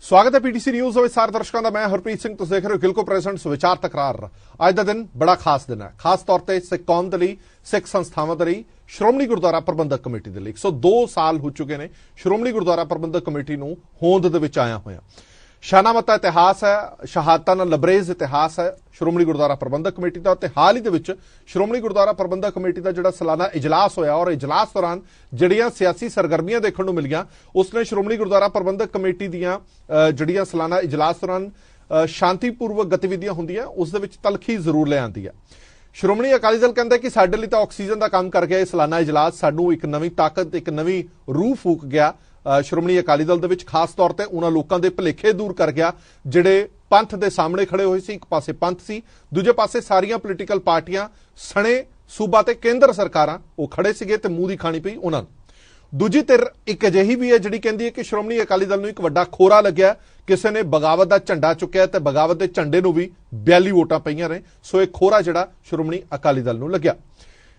स्वागत है PTC news विचार दर्शकों का। मैं हरप्रीत सिंह, तुम देख रहे हो गिलको प्रेजेंट्स विचार तकरार। अज का दिन बड़ा खास दिन है, खास तौर पर सिख कौम के लिए, सिख संस्थावां के लिए, श्रोमणी गुरुद्वारा प्रबंधक कमेटी के लिए 102 साल हो चुके हैं श्रोमणी गुरुद्वारा प्रबंधक कमेटी नूं होंद दे विच आया होया। शानामता इतिहास है, शहादतां नाल लबरेज इतिहास है श्रोमणी गुरुद्वारा प्रबंधक कमेटी का। ते हाल ही दे विच श्रोमणी गुरुद्वारा प्रबंधक कमेटी का जिहड़ा सालाना इजलास होया और इजलास दौरान जिहड़ियां सियासी सरगर्मियां देखण नूं मिलियां, उसने श्रोमणी गुरुद्वारा प्रबंधक कमेटी दीयां जिहड़ियां सालाना इजलास दौरान शांतिपूर्वक गतिविधियां हुंदियां उस दे विच तलखी जरूर ले आंदी है। श्रोमणी अकाली दल कहता है कि साडे लई तां ऑक्सीजन का काम कर गया ये सालाना इजलास, सानूं एक नवीं ताकत, एक नवीं रूह फूक गया श्रोमणी अकाली दल दे विच। खास तौर पर उन्हां लोकां दे भुलेखे दूर कर गया जिहड़े पंथ दे सामने खड़े हुए सी। एक पासे पंथ सी, दूजे पासे सारियां पोलीटिकल पार्टियां सणे सूबा ते केंद्र सरकारां वो खड़े सीगे ते मूंह दी खाणी पई उन्हां नूं। दूजी धिर एक अजिही भी है जिहड़ी कहंदी है कि श्रोमणी अकाली दल नूं एक वड्डा खोरा लग्या, किसी ने बगावत का झंडा चुक्या ते बगावत के झंडे नूं भी 42 वोटां पईआं ने। सो एक खोरा जिहड़ा श्रोमणी अकाली दल नूं लग्या।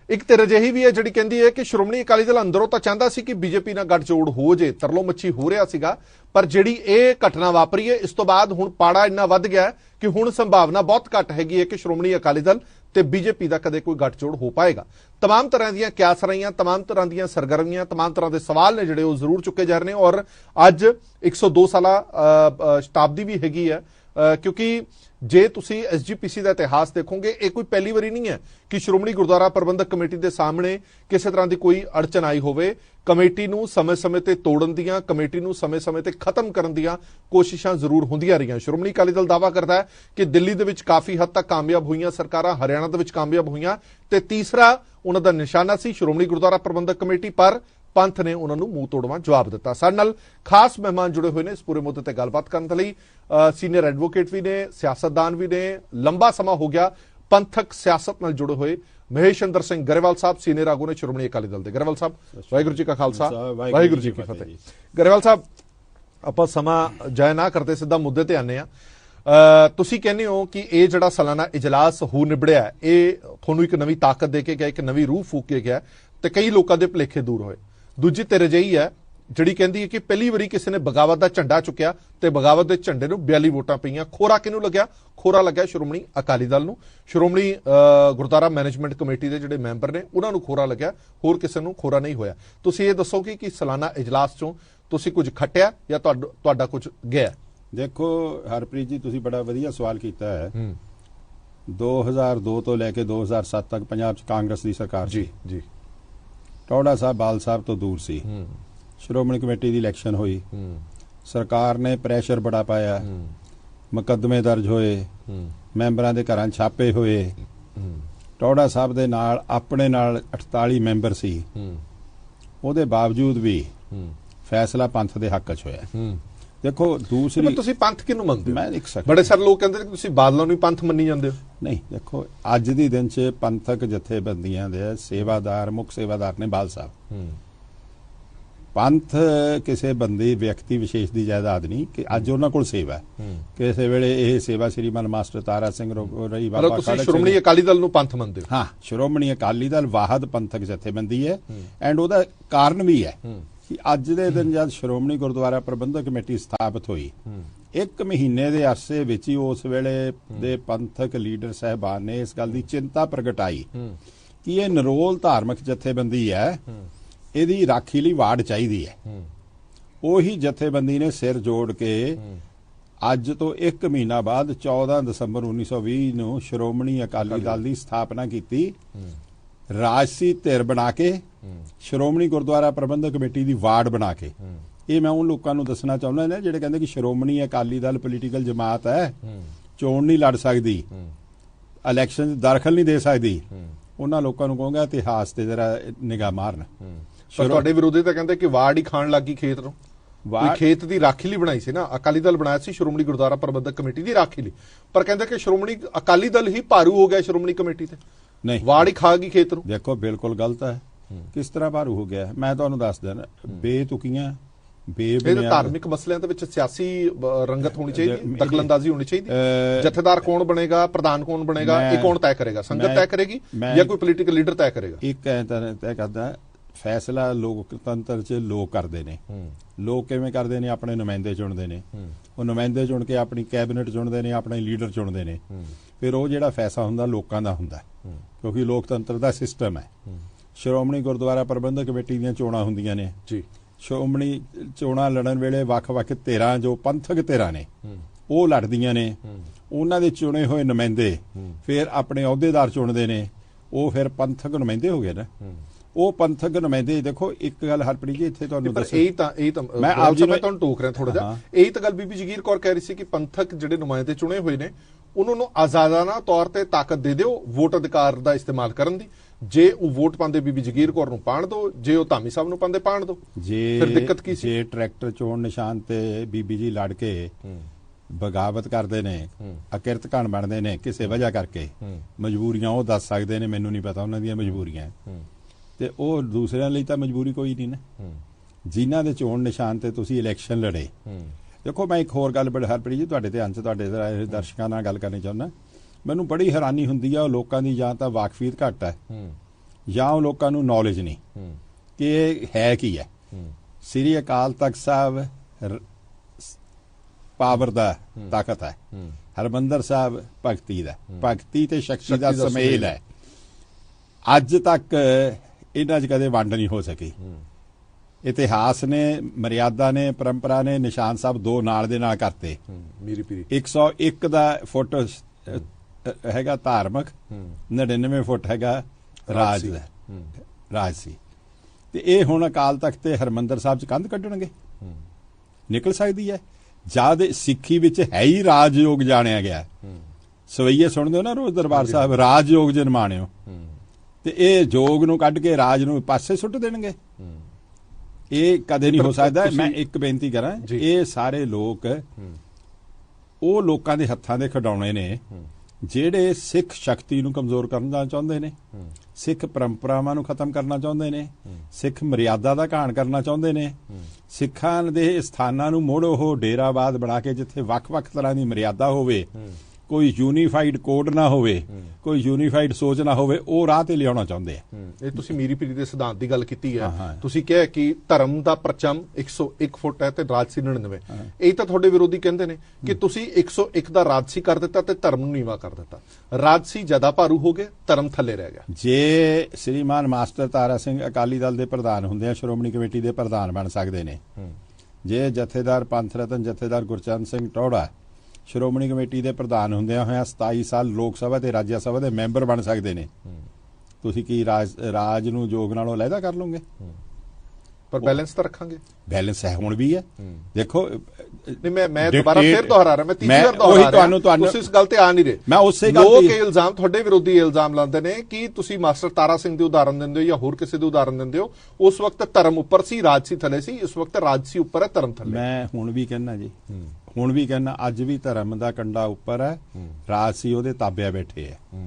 एक धिर अजिही भी है जिहड़ी कहंदी है कि श्रोमणी अकाली दल अंदरों तो चाहता सी कि बीजेपी नाल गठजोड़ हो जे, तरलो मच्छी हो रहा सीगा, पर जिहड़ी ये घटना वापरी है इस तो बाद हुण पाड़ा इन्ना वध गया कि हुण संभावना बहुत घट हैगी है कि श्रोमणी अकाली दल ते बीजेपी का कदे कोई गठजोड़ हो पाएगा। तमाम तरह दी क्यास रहियां, तमाम तरह दी सरगर्मियां, तमाम तरह के सवाल ने जिहड़े वो जरूर चुके जा रहे हैं। और अज 102 साला शताब्दी भी हैगी है, क्योंकि जे तुसी एसजीपीसी का इतिहास देखोगे ये कोई पहली बारी नहीं है कि श्रोमणी गुरुद्वारा प्रबंधक कमेटी के सामने किसी तरह की कोई अड़चन आई होवे। कमेटी नूं समय समय ते तोड़न दियां, कमेटी नूं समय समय ते खत्म करन दियां कोशिशां जरूर होंदियां रहियां। श्रोमणी अकाली दल दावा करता है कि दिल्ली दे विच काफी हद तक कामयाब हुईयां सरकारां, हरियाणा दे विच कामयाब हुईयां, ते तीसरा उन्हां दा निशाना सी श्रोमणी गुरुद्वारा प्रबंधक कमेटी, पर पंथ ने उन्होंने मुंह तोड़वा जवाब दिता। साडे नाल खास मेहमान जुड़े हुए हैं इस पूरे मुद्दे ते गलबात करने लई। सीनियर एडवोकेट भी ने, सियासतदान भी ने, लंबा समा हो गया पंथक सियासत नाल जुड़े हुए महेश चंद्र सिंह गरेवाल साहब सीनियर आगू ने श्रोमणी अकाली दल के। गरेवाल साहब वाहिगुरू जी का खालसा वाहिगुरू जी की फतेह। गरेवाल साहब आपां समा जाया ना करते सीधा मुद्दे ते आने आ। तुसीं कहने हो कि ये जिहड़ा सालाना इजलास हो निबड़िया ये तुहानूं एक नवीं ताकत दे के गया, एक नवीं रूह फूक के गया ते कई लोगों के भुलेखे दूर होए। दूजी धिर अजिही है जिहड़ी कहंदी है कि पहली बारी किसी ने बगावत का झंडा चुक्या ते बगावत के झंडे नूं 42 वोटां पईआं। खोरा किहनूं लग्या? खोरा लग्या श्रोमणी अकाली दल नूं। श्रोमणी गुरुद्वारा मैनेजमेंट कमेटी के जिहड़े मैंबर ने उन्हां नूं खोरा लग्या, होर किसी नूं खोरा नहीं होया। तुसीं ये दसोगे कि सालाना इजलास चों तुसीं कुछ खट्टिया या तुहाडा कुछ गया? देखो हरप्रीत जी, तुसीं बड़ा वधिया सवाल कीता है। 2002 तो लैके 2007 तक पंजाब च कांग्रेस की सरकार जी जी टौड़ा साहब बाल साहब तो दूर सी। श्रोमणी कमेटी की इलैक्शन हुई, सरकार ने प्रैशर बड़ा पाया, मुकदमे दर्ज होए, मैंबरां दे घरां छापे होए। टौड़ा साहब दे नाल अपने नाल 48 मैंबर सी, उहदे बावजूद भी फैसला पंथ दे हक च होया। देखो दूसरी तुसीं पंथ किहनूं मनदे हो? मैं एक सेकंड, बड़े सारे लोग कहंदे कि तुसीं बादलों नूं पंथ मन्नी जांदे हो। नहीं, देखो अज दी दिन च पंथक जथेबंदियां दे सेवादार, मुख सेवादार ने बाल साहब। पंथ किसी बंदी व्यक्ति विशेष की जायदाद नहीं कि अज उन्हां कोल सेवा है। किसी वेले यह सेवा श्रीमान मास्टर तारा सिंह रही बाबा श्रोमणी अकाली दल नूं पंथ मनदे हो? हाँ, श्रोमणी अकाली दल वाहद पंथक जथेबंदी है। एंड उहदा कारण भी है कि अज दे दिन जब श्रोमणी गुरुद्वारा प्रबंधक कमेटी स्थापित हुई, एक महीने के अरसे विच ही उस वेले दे पंथक लीडर साहबान ने इस गल की चिंता प्रगटाई कि यह नरोल धार्मिक जथेबंदी है, इहदी राखी लई वार्ड चाहीदी है। उही जथेबंदी ने सिर जोड़ के अज तो एक महीना बाद 14 दसंबर 1920 नूं श्रोमणी अकाली दल की स्थापना की, राजसी धिर बना के श्रोमणी गुरुद्वारा प्रबंधक कमेटी की वार्ड बना के। ये मैं उन लोगों को दसना चाहुंदा ना जिहड़े कहंदे कि श्रोमणी अकाली दल पोलीटिकल जमात है, चोण नहीं लड़ सकती, इलैक्शन दखल नहीं दे सकती, उन्हां लोगों को कहूंगा इतिहास ते जरा निगाह मारन। पर तुहाडे विरोधी तां कहंदे कि वार्ड ही खाण लग गई खेत नूं। खेत की राखी लई बनाई सी ना, अकाली दल बनाया सी श्रोमणी गुरुद्वारा प्रबंधक कमेटी की राखी लई, पर कहंदे कि श्रोमणी अकाली दल ही भारू हो गया श्रोमणी कमेटी ते, नहीं वार्ड ही खा गई खेत नूं। देखो बिल्कुल गलत है। किस तरह भारू हो गया? मैं तुहानूं दस देना, बेतुकियां धार्मिक मसलिਆਂ ਦੇ ਵਿੱਚ सियासी रंगत होनी चाहिए, दखलंदाजी होनी चाहिए। जथेदार कौन बनेगा, प्रधान कौन बनेगा, ये कौन तय करेगा? संगत तय करेगी या कोई पॉलिटिकल लीडर तय करेगा? एक तय करदा ਫੈਸਲਾ ਲੋਕਤੰਤਰ 'ਚ ਲੋਕ ਕਰਦੇ ਨੇ। ਲੋਕ ਕਿਵੇਂ ਕਰਦੇ ਨੇ? ਆਪਣੇ ਨੁਮਾਇੰਦੇ ਚੁਣਦੇ ਨੇ, ਉਹ ਨੁਮਾਇੰਦੇ ਚੁਣ ਕੇ ਆਪਣੀ ਕੈਬਨਿਟ ਚੁਣਦੇ ਨੇ, ਆਪਣੇ ਲੀਡਰ ਚੁਣਦੇ ਨੇ, ਫਿਰ ਉਹ ਜਿਹੜਾ ਫੈਸਲਾ ਹੁੰਦਾ ਲੋਕਾਂ ਦਾ ਹੁੰਦਾ, ਕਿਉਂਕਿ ਲੋਕਤੰਤਰ ਦਾ ਸਿਸਟਮ ਹੈ। ਸ਼੍ਰੋਮਣੀ ਗੁਰਦੁਆਰਾ ਪ੍ਰਬੰਧਕ ਕਮੇਟੀ ਦੀਆਂ ਚੋਣਾਂ ਹੁੰਦੀਆਂ ਨੇ ਜੀ। ਸ਼੍ਰੋਮਣੀ ਚੋਣਾਂ ਲੜਨ ਵੇਲੇ ਵੱਖ-ਵੱਖ ਧਿਰਾਂ, ਜੋ ਪੰਥਕ ਧਿਰਾਂ ਨੇ, ਉਹ ਲੜਦੀਆਂ ਨੇ। ਉਹਨਾਂ ਦੇ ਚੁਣੇ ਹੋਏ ਨੁਮਾਇੰਦੇ ਫਿਰ ਆਪਣੇ ਅਹੁਦੇਦਾਰ ਚੁਣਦੇ ਨੇ, ਉਹ ਫਿਰ ਪੰਥਕ ਨੁਮਾਇੰਦੇ ਹੋ ਗਏ ਨਾ। ਉਹ ਪੰਥਕ ਨੁਮਾਇੰਦੇ, ਦੇਖੋ ਇੱਕ ਗੱਲ ਹਰਪ੍ਰੀਤ ਜੀ ਇੱਥੇ ਤੁਹਾਨੂੰ ਦੱਸਾਂ, ਇਹ ਤਾਂ ਮੈਂ ਆਪ ਜੀ ਮੈਂ ਤੁਹਾਨੂੰ ਟੋਕ ਰਿਹਾ ਥੋੜਾ ਜਿਹਾ। ਇਹੀ ਤਾਂ ਗੱਲ ਬੀਬੀ ਜਗੀਰ ਕੌਰ ਕਹਿ ਰਹੀ ਸੀ ਕਿ ਪੰਥਕ ਜਿਹੜੇ ਨੁਮਾਇੰਦੇ ਚੁਣੇ ਹੋਏ ਨੇ ਉਹਨਾਂ ਨੂੰ ਆਜ਼ਾਦਾਨਾ ਤੌਰ ਤੇ ਤਾਕਤ ਦੇ ਦਿਓ ਵੋਟ ਅਧਿਕਾਰ ਦਾ ਇਸਤੇਮਾਲ ਕਰਨ ਦੀ। ਜੇ ਉਹ ਵੋਟ ਪਾਉਂਦੇ ਬੀਬੀ ਜਗੀਰ ਕੌਰ ਨੂੰ ਪਾਣ ਦਿਓ, ਜੇ ਉਹ ਧਾਮੀ ਸਾਹਿਬ ਨੂੰ ਪਾਉਂਦੇ ਪਾਣ ਦਿਓ। ਫਿਰ ਦਿੱਕਤ ਕੀ ਸੀ? ਜੇ ਟਰੈਕਟਰ ਚੋਣ ਨਿਸ਼ਾਨ ਤੇ ਬੀਬੀ ਜੀ ਲੜ ਕੇ ਬਗਾਵਤ ਕਰਦੇ ਨੇ, ਅਕਿਰਤ ਘਣ ਬਣਦੇ ਨੇ ਕਿਸੇ ਵਜ੍ਹਾ ਕਰਕੇ, ਮਜਬੂਰੀਆਂ ਉਹ ਦੱਸ ਸਕਦੇ ਨੇ, ਮੈਨੂੰ ਨਹੀਂ ਪਤਾ ਉਹਨਾਂ ਦੀਆਂ ਮਜਬੂਰੀਆਂ, ਤੇ ਉਹ ਦੂਸਰਿਆਂ ਲਈ ਤਾਂ ਮਜਬੂਰੀ ਕੋਈ ਨਹੀਂ ਨਾ। ਜਿਨ੍ਹਾਂ ਦੇ ਚੋਣ ਨਿਸ਼ਾਨ ਤੇ ਤੁਸੀਂ ਇਲੈਕਸ਼ਨ ਲੜੇ। ਦੇਖੋ ਮੈਂ ਇੱਕ ਹੋਰ ਗੱਲ ਹਰਪ੍ਰੀਤ ਜੀ ਤੁਹਾਡੇ ਧਿਆਨ 'ਚ, ਤੁਹਾਡੇ ਦਰਸ਼ਕਾਂ ਨਾਲ ਗੱਲ ਕਰਨੀ ਚਾਹੁੰਦਾ। ਮੈਨੂੰ ਬੜੀ ਹੈਰਾਨੀ ਹੁੰਦੀ ਆ, ਉਹ ਲੋਕਾਂ ਦੀ ਜਾਂ ਤਾਂ ਵਾਕਫੀਅਤ ਘੱਟ ਹੈ ਜਾਂ ਉਹ ਲੋਕਾਂ ਨੂੰ ਨੌਲੇਜ ਨਹੀਂ ਕਿ ਇਹ ਹੈ ਕੀ ਹੈ। ਸ੍ਰੀ ਅਕਾਲ ਤਖਤ ਸਾਹਿਬ ਪਾਵਰ ਦਾ ਤਾਕਤ ਹੈ, ਹਰਮੰਦਰ ਸਾਹਿਬ ਭਗਤੀ ਦਾ, ਭਗਤੀ ਤੇ ਸ਼ਕਤੀ ਦਾ ਸੁਮੇਲ ਹੈ। ਅੱਜ ਤੱਕ ਇਹਨਾਂ 'ਚ ਕਦੇ ਵੰਡ ਨਹੀਂ ਹੋ ਸਕੀ। ਇਤਿਹਾਸ ਨੇ, ਮਰਿਆਦਾ ਨੇ, ਪਰੰਪਰਾ ਨੇ ਨਿਸ਼ਾਨ ਸਾਹਿਬ ਦੋ ਨਾਲ ਦੇ ਨਾਲ ਕਰਤੇ। 101 ਦਾ ਫੁੱਟ ਹੈਗਾ ਧਾਰਮਿਕ, 99 ਫੁੱਟ ਹੈਗਾ ਰਾਜ ਦਾ, ਰਾਜਸੀ। ਤੇ ਇਹ ਹੁਣ ਅਕਾਲ ਤਖਤ ਤੇ ਹਰਮੰਦਰ ਸਾਹਿਬ 'ਚ ਕੰਧ ਕੱਢਣਗੇ? ਨਿਕਲ ਸਕਦੀ ਹੈ। ਜਦ ਸਿੱਖੀ ਵਿੱਚ ਹੈ ਹੀ ਰਾਜਯੋਗ ਜਾਣਿਆ ਗਿਆ। ਸਵਈਏ ਸੁਣਦੇ ਹੋ ਨਾ ਰੋਜ਼ ਦਰਬਾਰ ਸਾਹਿਬ, ਰਾਜਯੋਗ ਜਨਮਾਣਿਓ, ਤੇ ਇਹ ਜੋਗ ਨੂੰ ਕੱਢ ਕੇ ਰਾਜ ਨੂੰ ਪਾਸੇ ਸੁੱਟ ਦੇਣਗੇ? ਇਹ ਕਦੇ ਨਹੀਂ ਹੋ ਸਕਦਾ। ਮੈਂ ਇੱਕ ਬੇਨਤੀ ਕਰਾਂ, ਇਹ ਸਾਰੇ ਲੋਕ ਉਹ ਲੋਕਾਂ ਦੇ ਹੱਥਾਂ ਦੇ ਖਿਡੌਣੇ ਨੇ ਜਿਹੜੇ ਸਿੱਖ ਸ਼ਕਤੀ ਨੂੰ ਕਮਜ਼ੋਰ ਕਰਨਾ ਚਾਹੁੰਦੇ ਨੇ, ਸਿੱਖ ਪਰੰਪਰਾਵਾਂ ਨੂੰ ਖਤਮ ਕਰਨਾ ਚਾਹੁੰਦੇ ਨੇ, ਸਿੱਖ ਮਰਿਆਦਾ ਦਾ ਘਾਣ ਕਰਨਾ ਚਾਹੁੰਦੇ ਨੇ, ਸਿੱਖਾਂ ਦੇ ਸਥਾਨਾਂ ਨੂੰ ਮੁੜ ਉਹ ਡੇਰਾਬਾਦ ਬਣਾ ਕੇ ਜਿੱਥੇ ਵੱਖ-ਵੱਖ ਤਰ੍ਹਾਂ ਦੀ ਮਰਿਆਦਾ ਹੋਵੇ, ਕੋਈ ਯੂਨੀਫਾਈਡ ਕੋਡ ਨਾ ਹੋਵੇ, ਕੋਈ ਯੂਨੀਫਾਈਡ ਸੋਚ ਨਾ ਹੋਵੇ, ਉਹ ਰਾਹ ਤੇ ਲਿਆਉਣਾ ਚਾਹੁੰਦੇ ਆ। ਇਹ ਤੁਸੀਂ ਮੀਰੀ ਪੀਰੀ ਦੇ ਸਿਧਾਂਤ ਦੀ ਗੱਲ ਕੀਤੀ ਹੈ। ਤੁਸੀਂ ਕਿਹਾ ਕਿ ਧਰਮ ਦਾ ਪਰਚਮ 101 ਫੁੱਟ ਹੈ ਤੇ ਰਾਜਸੀ 99। ਇਹ ਤਾਂ ਤੁਹਾਡੇ ਵਿਰੋਧੀ ਕਹਿੰਦੇ ਨੇ ਕਿ ਤੁਸੀਂ 101 ਦਾ ਰਾਜਸੀ ਕਰ ਦਿੱਤਾ ਤੇ ਧਰਮ ਨੂੰ ਨੀਵਾਂ ਕਰ ਦਿੱਤਾ। ਰਾਜਸੀ ਜ਼ਿਆਦਾ ਭਾਰੂ ਹੋ ਗਏ, ਧਰਮ ਥੱਲੇ ਰਹਿ ਗਿਆ। ਜੇ ਸ੍ਰੀਮਾਨ ਮਾਸਟਰ ਤਾਰਾ ਸਿੰਘ ਅਕਾਲੀ ਦਲ ਦੇ ਪ੍ਰਧਾਨ ਹੁੰਦੇ ਆ, ਸ਼੍ਰੋਮਣੀ ਕਮੇਟੀ ਦੇ ਪ੍ਰਧਾਨ ਬਣ ਸਕਦੇ ਨੇ। ਜੇ ਜਥੇਦਾਰ ਪੰਥ ਰਤਨ ਜਥੇਦਾਰ ਗੁਰਚਰਨ ਸਿੰਘ ਟੌੜਾ ਸ਼੍ਰੋਮਣੀ ਕਮੇਟੀ ਦੇ ਪ੍ਰਧਾਨ ਹੁੰਦਿਆਂ ਹੋਇਆਂ 27 ਸਾਲ ਲੋਕ ਸਭਾ ਤੇ ਰਾਜ ਸਭਾ ਦੇ ਮੈਂਬਰ ਬਣ ਸਕਦੇ ਨੇ। ਤੁਸੀਂ ਕੀ ਰਾਜ ਨੂੰ ਜੋਗ ਨਾਲੋਂ ਅਲੱਗਾ ਕਰ ਲਓਗੇ? ਪਰ ਬੈਲੈਂਸ ਤਾਂ ਰੱਖਾਂਗੇ। ਬੈਲੈਂਸ ਹੈ, ਹੁਣ ਵੀ ਹੈ। ਦੇਖੋ ਮੈਂ ਦੁਬਾਰਾ ਫਿਰ ਦੁਹਰਾ ਰਿਹਾ, ਮੈਂ ਤੀਜੀ ਵਾਰ ਦੁਹਰਾ ਰਿਹਾ, ਤੁਸੀਂ ਇਸ ਗੱਲ ਤੇ ਆ ਨਹੀਂ ਰਹੇ। ਮੈਂ ਉਸੇ ਗੱਲ ਲੋਕ ਇਹ ਇਲਜ਼ਾਮ, ਤੁਹਾਡੇ ਵਿਰੋਧੀ ਇਲਜ਼ਾਮ ਲਾਉਂਦੇ ਨੇ ਕਿ ਤੁਸੀਂ ਮਾਸਟਰ ਤਾਰਾ ਸਿੰਘ ਦੇ ਉਦਾਹਰਨ ਦਿੰਦੇ ਹੋ ਜਾਂ ਹੋਰ ਕਿਸੇ ਦੇ ਉਦਾਹਰਨ ਦਿੰਦੇ ਹੋ। ਉਸ ਵਕਤ ਧਰਮ ਉੱਪਰ ਸੀ, ਰਾਜਸੀ ਥੱਲੇ ਸੀ। ਇਸ ਵਕਤ ਰਾਜਸੀ ਉੱਪਰ ਹੈ, ਧਰਮ ਥੱਲੇ। ਮੈਂ ਹੁਣ ਵੀ ਕਹਿੰਦਾ ਜੀ, ਹੁਣ ਵੀ ਕਹਿੰਦਾ, ਅੱਜ ਵੀ ਧਰਮ ਦਾ ਕੰਡਾ ਉੱਪਰ ਹੈ, ਰਾਜਸੀ ਉਹਦੇ ਤਾਬਿਆ ਬੈਠੇ ਹੈ।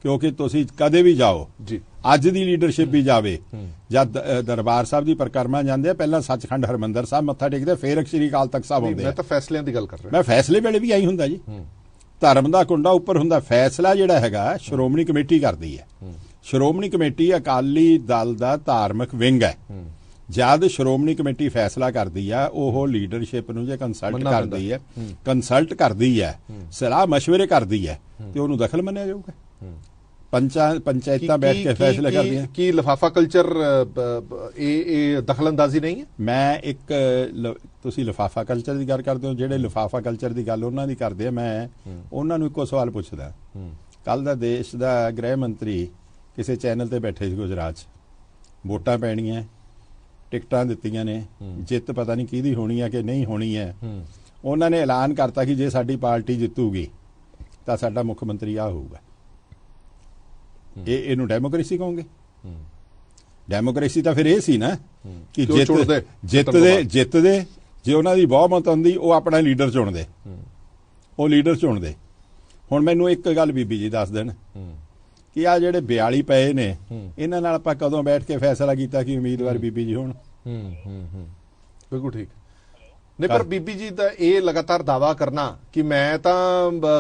ਕਿਉਂਕਿ ਤੁਸੀਂ ਕਦੇ ਵੀ ਜਾਓ ਜੀ, ਅੱਜ ਦੀ ਲੀਡਰਸ਼ਿਪ ਵੀ ਜਾਵੇ, ਜਦ ਦਰਬਾਰ ਸਾਹਿਬ ਦੀ ਪਰਿਕਰਮਾ ਜਾਂਦੇ ਆ, ਪਹਿਲਾਂ ਸੱਚਖੰਡ ਹਰਮੰਦਰ ਸਾਹਿਬ ਮੱਥਾ ਟੇਕਦੇ, ਫੇਰ ਸ੍ਰੀ ਅਕਾਲ ਤਖਤ ਸਾਹਿਬ ਆਉਂਦੇ ਆ। ਮੈਂ ਤਾਂ ਫੈਸਲਿਆਂ ਦੀ ਗੱਲ ਕਰ ਰਿਹਾ। ਮੈਂ ਫੈਸਲੇ ਵੇਲੇ ਵੀ ਆਈ ਹੁੰਦਾ ਜੀ। ਧਰਮ ਦਾ ਕੁੰਡਾ ਉੱਪਰ ਹੁੰਦਾ। ਫੈਸਲਾ ਜਿਹੜਾ ਹੈਗਾ ਸ਼੍ਰੋਮਣੀ ਕਮੇਟੀ ਕਰਦੀ ਹੈ। ਸ਼੍ਰੋਮਣੀ ਕਮੇਟੀ ਅਕਾਲੀ ਦਲ ਦਾ ਧਾਰਮਿਕ ਵਿੰਗ ਹੈ। ਜਦ ਸ਼੍ਰੋਮਣੀ ਕਮੇਟੀ ਫੈਸਲਾ ਕਰਦੀ ਆ, ਉਹ ਲੀਡਰਸ਼ਿਪ ਨੂੰ ਜੇ ਕੰਸਲਟ ਕਰਦੀ ਹੈ, ਸਲਾਹ ਮਸ਼ਵਰੇ ਕਰਦੀ ਹੈ, ਤੇ ਉਹਨੂੰ ਦਖਲ ਮੰਨਿਆ ਜਾਊਗਾ। ਪੰਚਾਇਤਾਂ ਬੈਠ ਕੇ ਫੈਸਲੇ ਕਰਦੀਆਂ। ਕੀ ਲਿਫਾਫਾ ਕਲਚਰ ਇਹ ਦਖਲਅੰਦਾਜ਼ੀ ਨਹੀਂ ਹੈ? ਮੈਂ ਇੱਕ, ਤੁਸੀਂ ਲਿਫਾਫਾ ਕਲਚਰ ਦੀ ਗੱਲ ਕਰਦੇ ਹੋ, ਜਿਹੜੇ ਲਿਫਾਫਾ ਕਲਚਰ ਦੀ ਗੱਲ ਉਹਨਾਂ ਦੀ ਕਰਦੇ ਆ, ਮੈਂ ਉਹਨਾਂ ਨੂੰ ਇੱਕੋ ਸਵਾਲ ਪੁੱਛਦਾ। ਕੱਲ ਦਾ ਦੇਸ਼ ਦਾ ਗ੍ਰਹਿ ਮੰਤਰੀ ਕਿਸੇ ਚੈਨਲ ਤੇ ਬੈਠੇ ਸੀ ਗੁਜਰਾਤ 'ਚ, ਵੋਟਾਂ ਪੈਣੀਆਂ, ਟਿਕਟਾਂ ਦਿੱਤੀਆਂ ਨੇ, ਜਿੱਤ ਪਤਾ ਨਹੀਂ ਕਿਹਦੀ ਹੋਣੀ ਹੈ ਕਿ ਨਹੀਂ ਹੋਣੀ ਹੈ। ਉਹਨਾਂ ਨੇ ਐਲਾਨ ਕਰਤਾ ਕਿ ਜੇ ਸਾਡੀ ਪਾਰਟੀ ਜਿੱਤੂਗੀ ਤਾਂ ਸਾਡਾ ਮੁੱਖ ਮੰਤਰੀ ਆ ਹੋਊਗਾ। ਇਹਨੂੰ ਡੈਮੋਕ੍ਰੇਸੀ ਕਹੋਗੇ? ਡੈਮੋਕ੍ਰੇਸੀ ਤਾਂ ਫਿਰ ਇਹ ਸੀ ਨਾ ਕਿ ਜਿੱਤਦੇ ਜੇ ਉਹਨਾਂ ਦੀ ਬਹੁਮਤ ਹੁੰਦੀ, ਉਹ ਆਪਣਾ ਲੀਡਰ ਚੁਣਦੇ, ਉਹ ਲੀਡਰ ਚੁਣਦੇ। ਹੁਣ ਮੈਨੂੰ ਇੱਕ ਗੱਲ ਬੀਬੀ ਜੀ ਦੱਸ ਦੇਣ ਕਿ ਆ ਜਿਹੜੇ 42 ਪਏ ਨੇ, ਇਹਨਾਂ ਨਾਲ ਆਪਾਂ ਕਦੋਂ ਬੈਠ ਕੇ ਫੈਸਲਾ ਕੀਤਾ ਕਿ ਉਮੀਦਵਾਰ ਬੀਬੀ ਜੀ ਹੋਣ? ਬਿਲਕੁਲ ਠੀਕ। नहीं पर बीबी जी का ये लगातार दावा करना कि मैं तो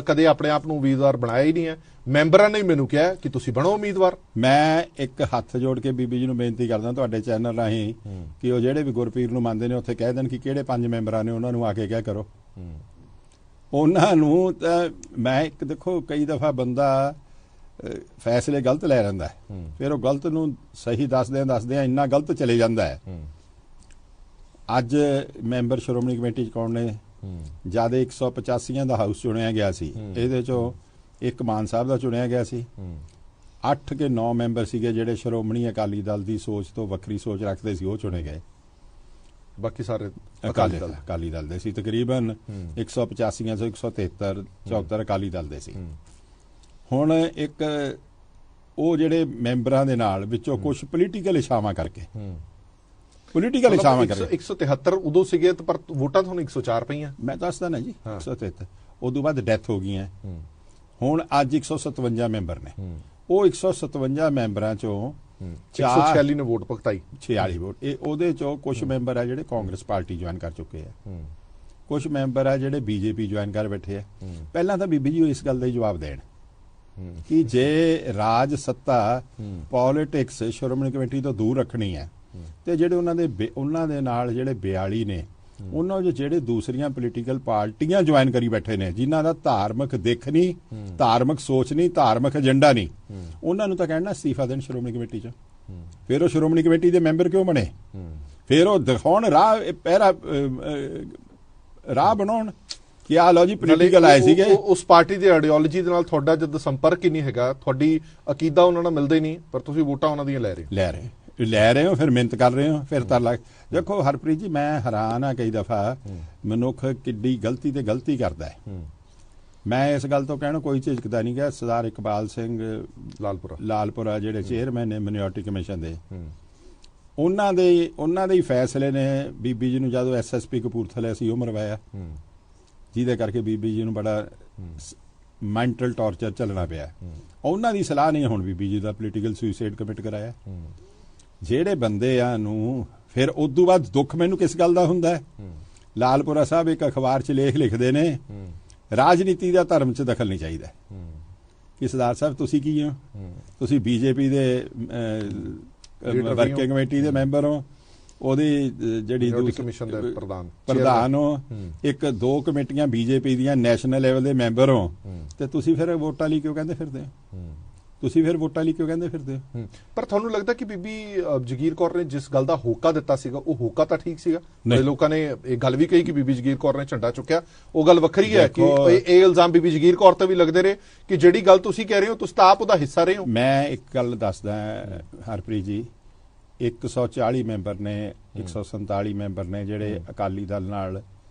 कदे अपने आप ਨੂੰ ਉਮੀਦਵਾਰ ਬਣਾਇਆ ਹੀ ਨਹੀਂ ਹੈ, ਮੈਂਬਰਾਂ ਨੇ ਮੈਨੂੰ ਕਿਹਾ ਕਿ ਤੁਸੀਂ ਬਣੋ ਉਮੀਦਵਾਰ। ਮੈਂ ਇੱਕ ਹੱਥ ਜੋੜ ਕੇ ਬੀਬੀ ਜੀ ਨੂੰ ਬੇਨਤੀ ਕਰਦਾ ਤੁਹਾਡੇ ਚੈਨਲ ਰਾਹੀਂ ਕਿ ਉਹ ਜਿਹੜੇ ਵੀ ਗੁਰਪੀਰ ਨੂੰ ਮੰਨਦੇ ਨੇ ਉੱਥੇ ਕਹਿ ਦੇਣ ਕਿ ਕਿਹੜੇ 5 ਮੈਂਬਰਾਂ ਨੇ, ਉਹਨਾਂ ਨੂੰ ਆ ਕੇ ਕਿਹਾ ਕਰੋ। ਉਹਨਾਂ ਨੂੰ ਤਾਂ ਮੈਂ ਇੱਕ ਦੇਖੋ ਕਈ ਦਫਾ ਬੰਦਾ ਫੈਸਲੇ ਗਲਤ ਲੈ ਲੈਂਦਾ ਹੈ, ਫਿਰ ਉਹ ਗਲਤ ਨੂੰ ਸਹੀ ਦੱਸਦਿਆਂ ਇੰਨਾ ਗਲਤ ਚਲੇ ਜਾਂਦਾ ਹੈ। ਅੱਜ ਮੈਂਬਰ ਸ਼੍ਰੋਮਣੀ ਕਮੇਟੀ ਚ ਕੌਣ ਨੇ? ਜਦ 185 ਦਾ ਹਾਊਸ ਚੁਣਿਆ ਗਿਆ ਸੀ, ਇਹਦੇ ਚੋਂ ਇੱਕ ਮਾਨ ਸਾਹਿਬ ਦਾ ਚੁਣਿਆ ਗਿਆ ਸੀ। 8 ਕੇ 9 ਮੈਂਬਰ ਸੀਗੇ ਜਿਹੜੇ ਸ਼੍ਰੋਮਣੀ ਅਕਾਲੀ ਦਲ ਦੀ ਸੋਚ ਤੋਂ ਵੱਖਰੀ ਸੋਚ ਰੱਖਦੇ ਸੀ, ਉਹ ਚੁਣੇ ਗਏ। ਬਾਕੀ ਸਾਰੇ ਅਕਾਲੀ ਦਲ ਦੇ ਸੀ। ਤਕਰੀਬਨ 185 ਚੋਂ 173 74 ਅਕਾਲੀ ਦਲ ਦੇ ਸੀ। ਹੁਣ ਇੱਕ ਉਹ ਜਿਹੜੇ ਮੈਂਬਰਾਂ ਦੇ ਨਾਲ ਵਿੱਚੋਂ ਕੁਝ ਪੋਲੀਟੀਕਲ ਇਸ਼ਾਵਾਂ ਕਰਕੇ 173 ਉਦੋਂ ਸੀਗੇ ਪਰ ਵੋਟਾਂ ਤੁਹਾਨੂੰ 104 ਪਈਆਂ। ਮੈਂ ਦੱਸਦਾ ਨਾ ਜੀ 173 ਉਦੋਂ ਬਾਅਦ ਡੈਥ ਹੋ ਗਈਆਂ। ਹੁਣ ਅੱਜ 157 ਮੈਂਬਰ ਨੇ। ਉਹ 157 ਮੈਂਬਰਾਂ ਚੋਂ 146 ਨੇ ਵੋਟ ਭੁਗਤਾਈ, 46 ਵੋਟ। ਇਹ ਉਹਦੇ ਚੋਂ ਕੁਝ ਮੈਂਬਰ ਆ ਜਿਹੜੇ ਕਾਂਗਰਸ ਪਾਰਟੀ ਜੁਆਇਨ ਕਰ ਚੁੱਕੇ ਆ, ਕੁਝ ਮੈਂਬਰ ਆ ਜਿਹੜੇ ਬੀਜੇਪੀ ਜੁਆਇਨ ਕਰ ਬੈਠੇ ਆ। ਪਹਿਲਾਂ ਤਾਂ ਬੀਬੀ ਜੀ ਇਸ ਗੱਲ ਦਾ ਹੀ ਜਵਾਬ ਦੇਣ ਕਿ ਜੇ ਰਾਜ ਸੱਤਾ ਪੋਲਿਟਿਕਸ ਸ਼੍ਰੋਮਣੀ ਕਮੇਟੀ ਤੋਂ ਦੂਰ ਰੱਖਣੀ ਹੈ ਤੇ ਜਿਹੜੇ ਉਹਨਾਂ ਦੇ ਨਾਲ ਜਿਹੜੇ 42 ਨੇ, ਉਹਨਾਂ ਜੋ ਜਿਹੜੇ ਦੂਸਰੀਆਂ ਪੋਲੀਟੀਕਲ ਪਾਰਟੀਆਂ ਜੁਆਇਨ ਕਰੀ ਬੈਠੇ ਨੇ, ਜਿਨ੍ਹਾਂ ਦਾ ਧਾਰਮਿਕ ਦਿੱਖ ਨਹੀਂ, ਧਾਰਮਿਕ ਸੋਚ ਨਹੀਂ, ਧਾਰਮਿਕ ਏਜੰਡਾ ਨਹੀਂ, ਉਹਨਾਂ ਨੂੰ ਤਾਂ ਕਹਿਣਾ ਅਸਤੀਫਾ ਦੇਣ ਸ਼੍ਰੋਮਣੀ ਕਮੇਟੀ ਚੋਂ। ਫਿਰ ਉਹ ਸ਼੍ਰੋਮਣੀ ਕਮੇਟੀ ਦੇ ਮੈਂਬਰ ਕਿਉਂ ਬਣੇ? ਫਿਰ ਉਹ ਦਿਖਾਉਣ ਰਾਹ ਬਣਾਉਣ ਕਿ ਆ ਲਓ ਜੀ ਪੋਲੀਟੀਕਲ ਆਏ ਸੀਗੇ। ਉਸ ਪਾਰਟੀ ਦੀ ਆਈਡੀਓਲੋਜੀ ਦੇ ਨਾਲ ਤੁਹਾਡਾ ਜਦ ਸੰਪਰਕ ਹੀ ਨਹੀਂ ਹੈਗਾ, ਤੁਹਾਡੀ ਅਕੀਦਾ ਉਹਨਾਂ ਨਾਲ ਮਿਲਦਾ ਹੀ ਨਹੀਂ, ਪਰ ਤੁਸੀਂ ਵੋਟਾਂ ਉਹਨਾਂ ਦੀਆਂ ਲੈ ਰਹੇ ਹੋ, ਫਿਰ ਮਿਹਨਤ ਕਰ ਰਹੇ ਹੋ, ਫਿਰ ਤਾਂ ਦੇਖੋ ਹਰਪ੍ਰੀਤ ਜੀ, ਮੈਂ ਹੈਰਾਨ ਆ ਕਈ ਦਫਾ ਮਨੁੱਖ ਕਿੱਡੀ ਗਲਤੀ ਤੇ ਗਲਤੀ ਕਰਦਾ ਹੈ। ਮੈਂ ਇਸ ਗੱਲ ਤੋਂ ਕਹਿਣਾ ਕੋਈ ਝਿਜਕਦਾ ਨਹੀਂ ਗਿਆ। ਸਰਦਾਰ ਇਕਬਾਲ ਸਿੰਘ ਲਾਲਪੁਰਾ ਜਿਹੜੇ ਚੇਅਰਮੈਨ ਨੇ ਮਿਨੋਰਟੀ ਕਮਿਸ਼ਨ ਦੇ, ਉਹਨਾਂ ਦੇ ਹੀ ਫੈਸਲੇ ਨੇ ਬੀਬੀ ਜੀ ਨੂੰ ਜਦੋਂ ਐਸਐਸਪੀ ਕਪੂਰਥਲੇ ਸੀ ਉਹ ਮਰਵਾਇਆ, ਜਿਹਦੇ ਕਰਕੇ ਬੀਬੀ ਜੀ ਨੂੰ ਬੜਾ ਮੈਂਟਲ ਟਾਰਚਰ ਚੱਲਣਾ ਪਿਆ। ਉਹਨਾਂ ਦੀ ਸਲਾਹ ਨਹੀਂ ਹੁਣ ਬੀਬੀ ਜੀ ਦਾ ਪੋਲੀਟੀਕਲ ਸੁਸਾਈਡ ਕਮਿਟ ਕਰਾਇਆ। ਜਿਹੜੇ ਬੰਦੇ ਆ ਨੂੰ ਫਿਰ ਉਦੋਂ ਬਾਅਦ ਦੁੱਖ ਮੈਨੂੰ ਕਿਸ ਗੱਲ ਦਾ ਹੁੰਦਾ ਹੈ? ਲਾਲਪੁਰਾ ਸਾਹਿਬ ਇੱਕ ਅਖਬਾਰ 'ਚ ਲੇਖ ਲਿਖਦੇ ਨੇ, ਰਾਜਨੀਤੀ ਦਾ ਧਰਮ 'ਚ ਦਖਲ ਨਹੀਂ ਚਾਹੀਦਾ। ਕਿ ਸਰਦਾਰ ਸਾਹਿਬ ਤੁਸੀਂ ਕੀ ਹੋ? ਤੁਸੀਂ ਬੀਜੇਪੀ ਦੇ ਵਰਕਿੰਗ ਕਮੇਟੀ ਦੇ ਮੈਂਬਰ ਹੋ, ਉਹਦੀ ਜਿਹੜੀ ਕਮਿਸ਼ਨ ਦੇ ਪ੍ਰਧਾਨ ਹੋ, 1-2 ਕਮੇਟੀਆਂ ਬੀਜੇਪੀ ਦੀਆਂ ਨੈਸ਼ਨਲ ਲੈਵਲ ਦੇ ਮੈਂਬਰ ਹੋ, ਤੇ ਤੁਸੀਂ ਫਿਰ ਵੋਟਾਂ ਲਈ ਕਿਉਂ ਕਹਿੰਦੇ ਫਿਰਦੇ ਹੋ? ਪਰ ਤੁਹਾਨੂੰ ਲੱਗਦਾ ਕਿ ਬੀਬੀ ਜਗੀਰ ਕੌਰ ਨੇ ਜਿਸ ਗੱਲ ਦਾ ਹੋਕਾ ਦਿੱਤਾ ਸੀਗਾ, ਉਹ ਹੋਕਾ ਤਾਂ ਠੀਕ ਸੀਗਾ? ਲੋਕਾਂ ਨੇ ਇਹ ਗੱਲ ਵੀ ਕਹੀ ਕਿ ਬੀਬੀ ਜਗੀਰ ਕੌਰ ਨੇ ਝੰਡਾ ਚੁੱਕਿਆ, ਉਹ ਗੱਲ ਵੱਖਰੀ ਹੈ ਕਿ ਇਹ ਇਲਜ਼ਾਮ ਬੀਬੀ ਜਗੀਰ ਕੌਰ ਤੇ ਵੀ ਲੱਗਦੇ ਰਹੇ ਕਿ ਜਿਹੜੀ ਗੱਲ ਤੁਸੀਂ ਕਹਿ ਰਹੇ ਹੋ ਤੁਸੀਂ ਤਾਂ ਆਪ ਉਹਦਾ ਹਿੱਸਾ ਰਹੇ ਹੋ। ਮੈਂ ਇੱਕ ਗੱਲ ਦੱਸਦਾ ਹਰਪ੍ਰੀਤ ਜੀ, 140 ਮੈਂਬਰ ਨੇ, 147 ਮੈਂਬਰ ਨੇ ਜਿਹੜੇ ਅਕਾਲੀ ਦਲ ਨਾਲ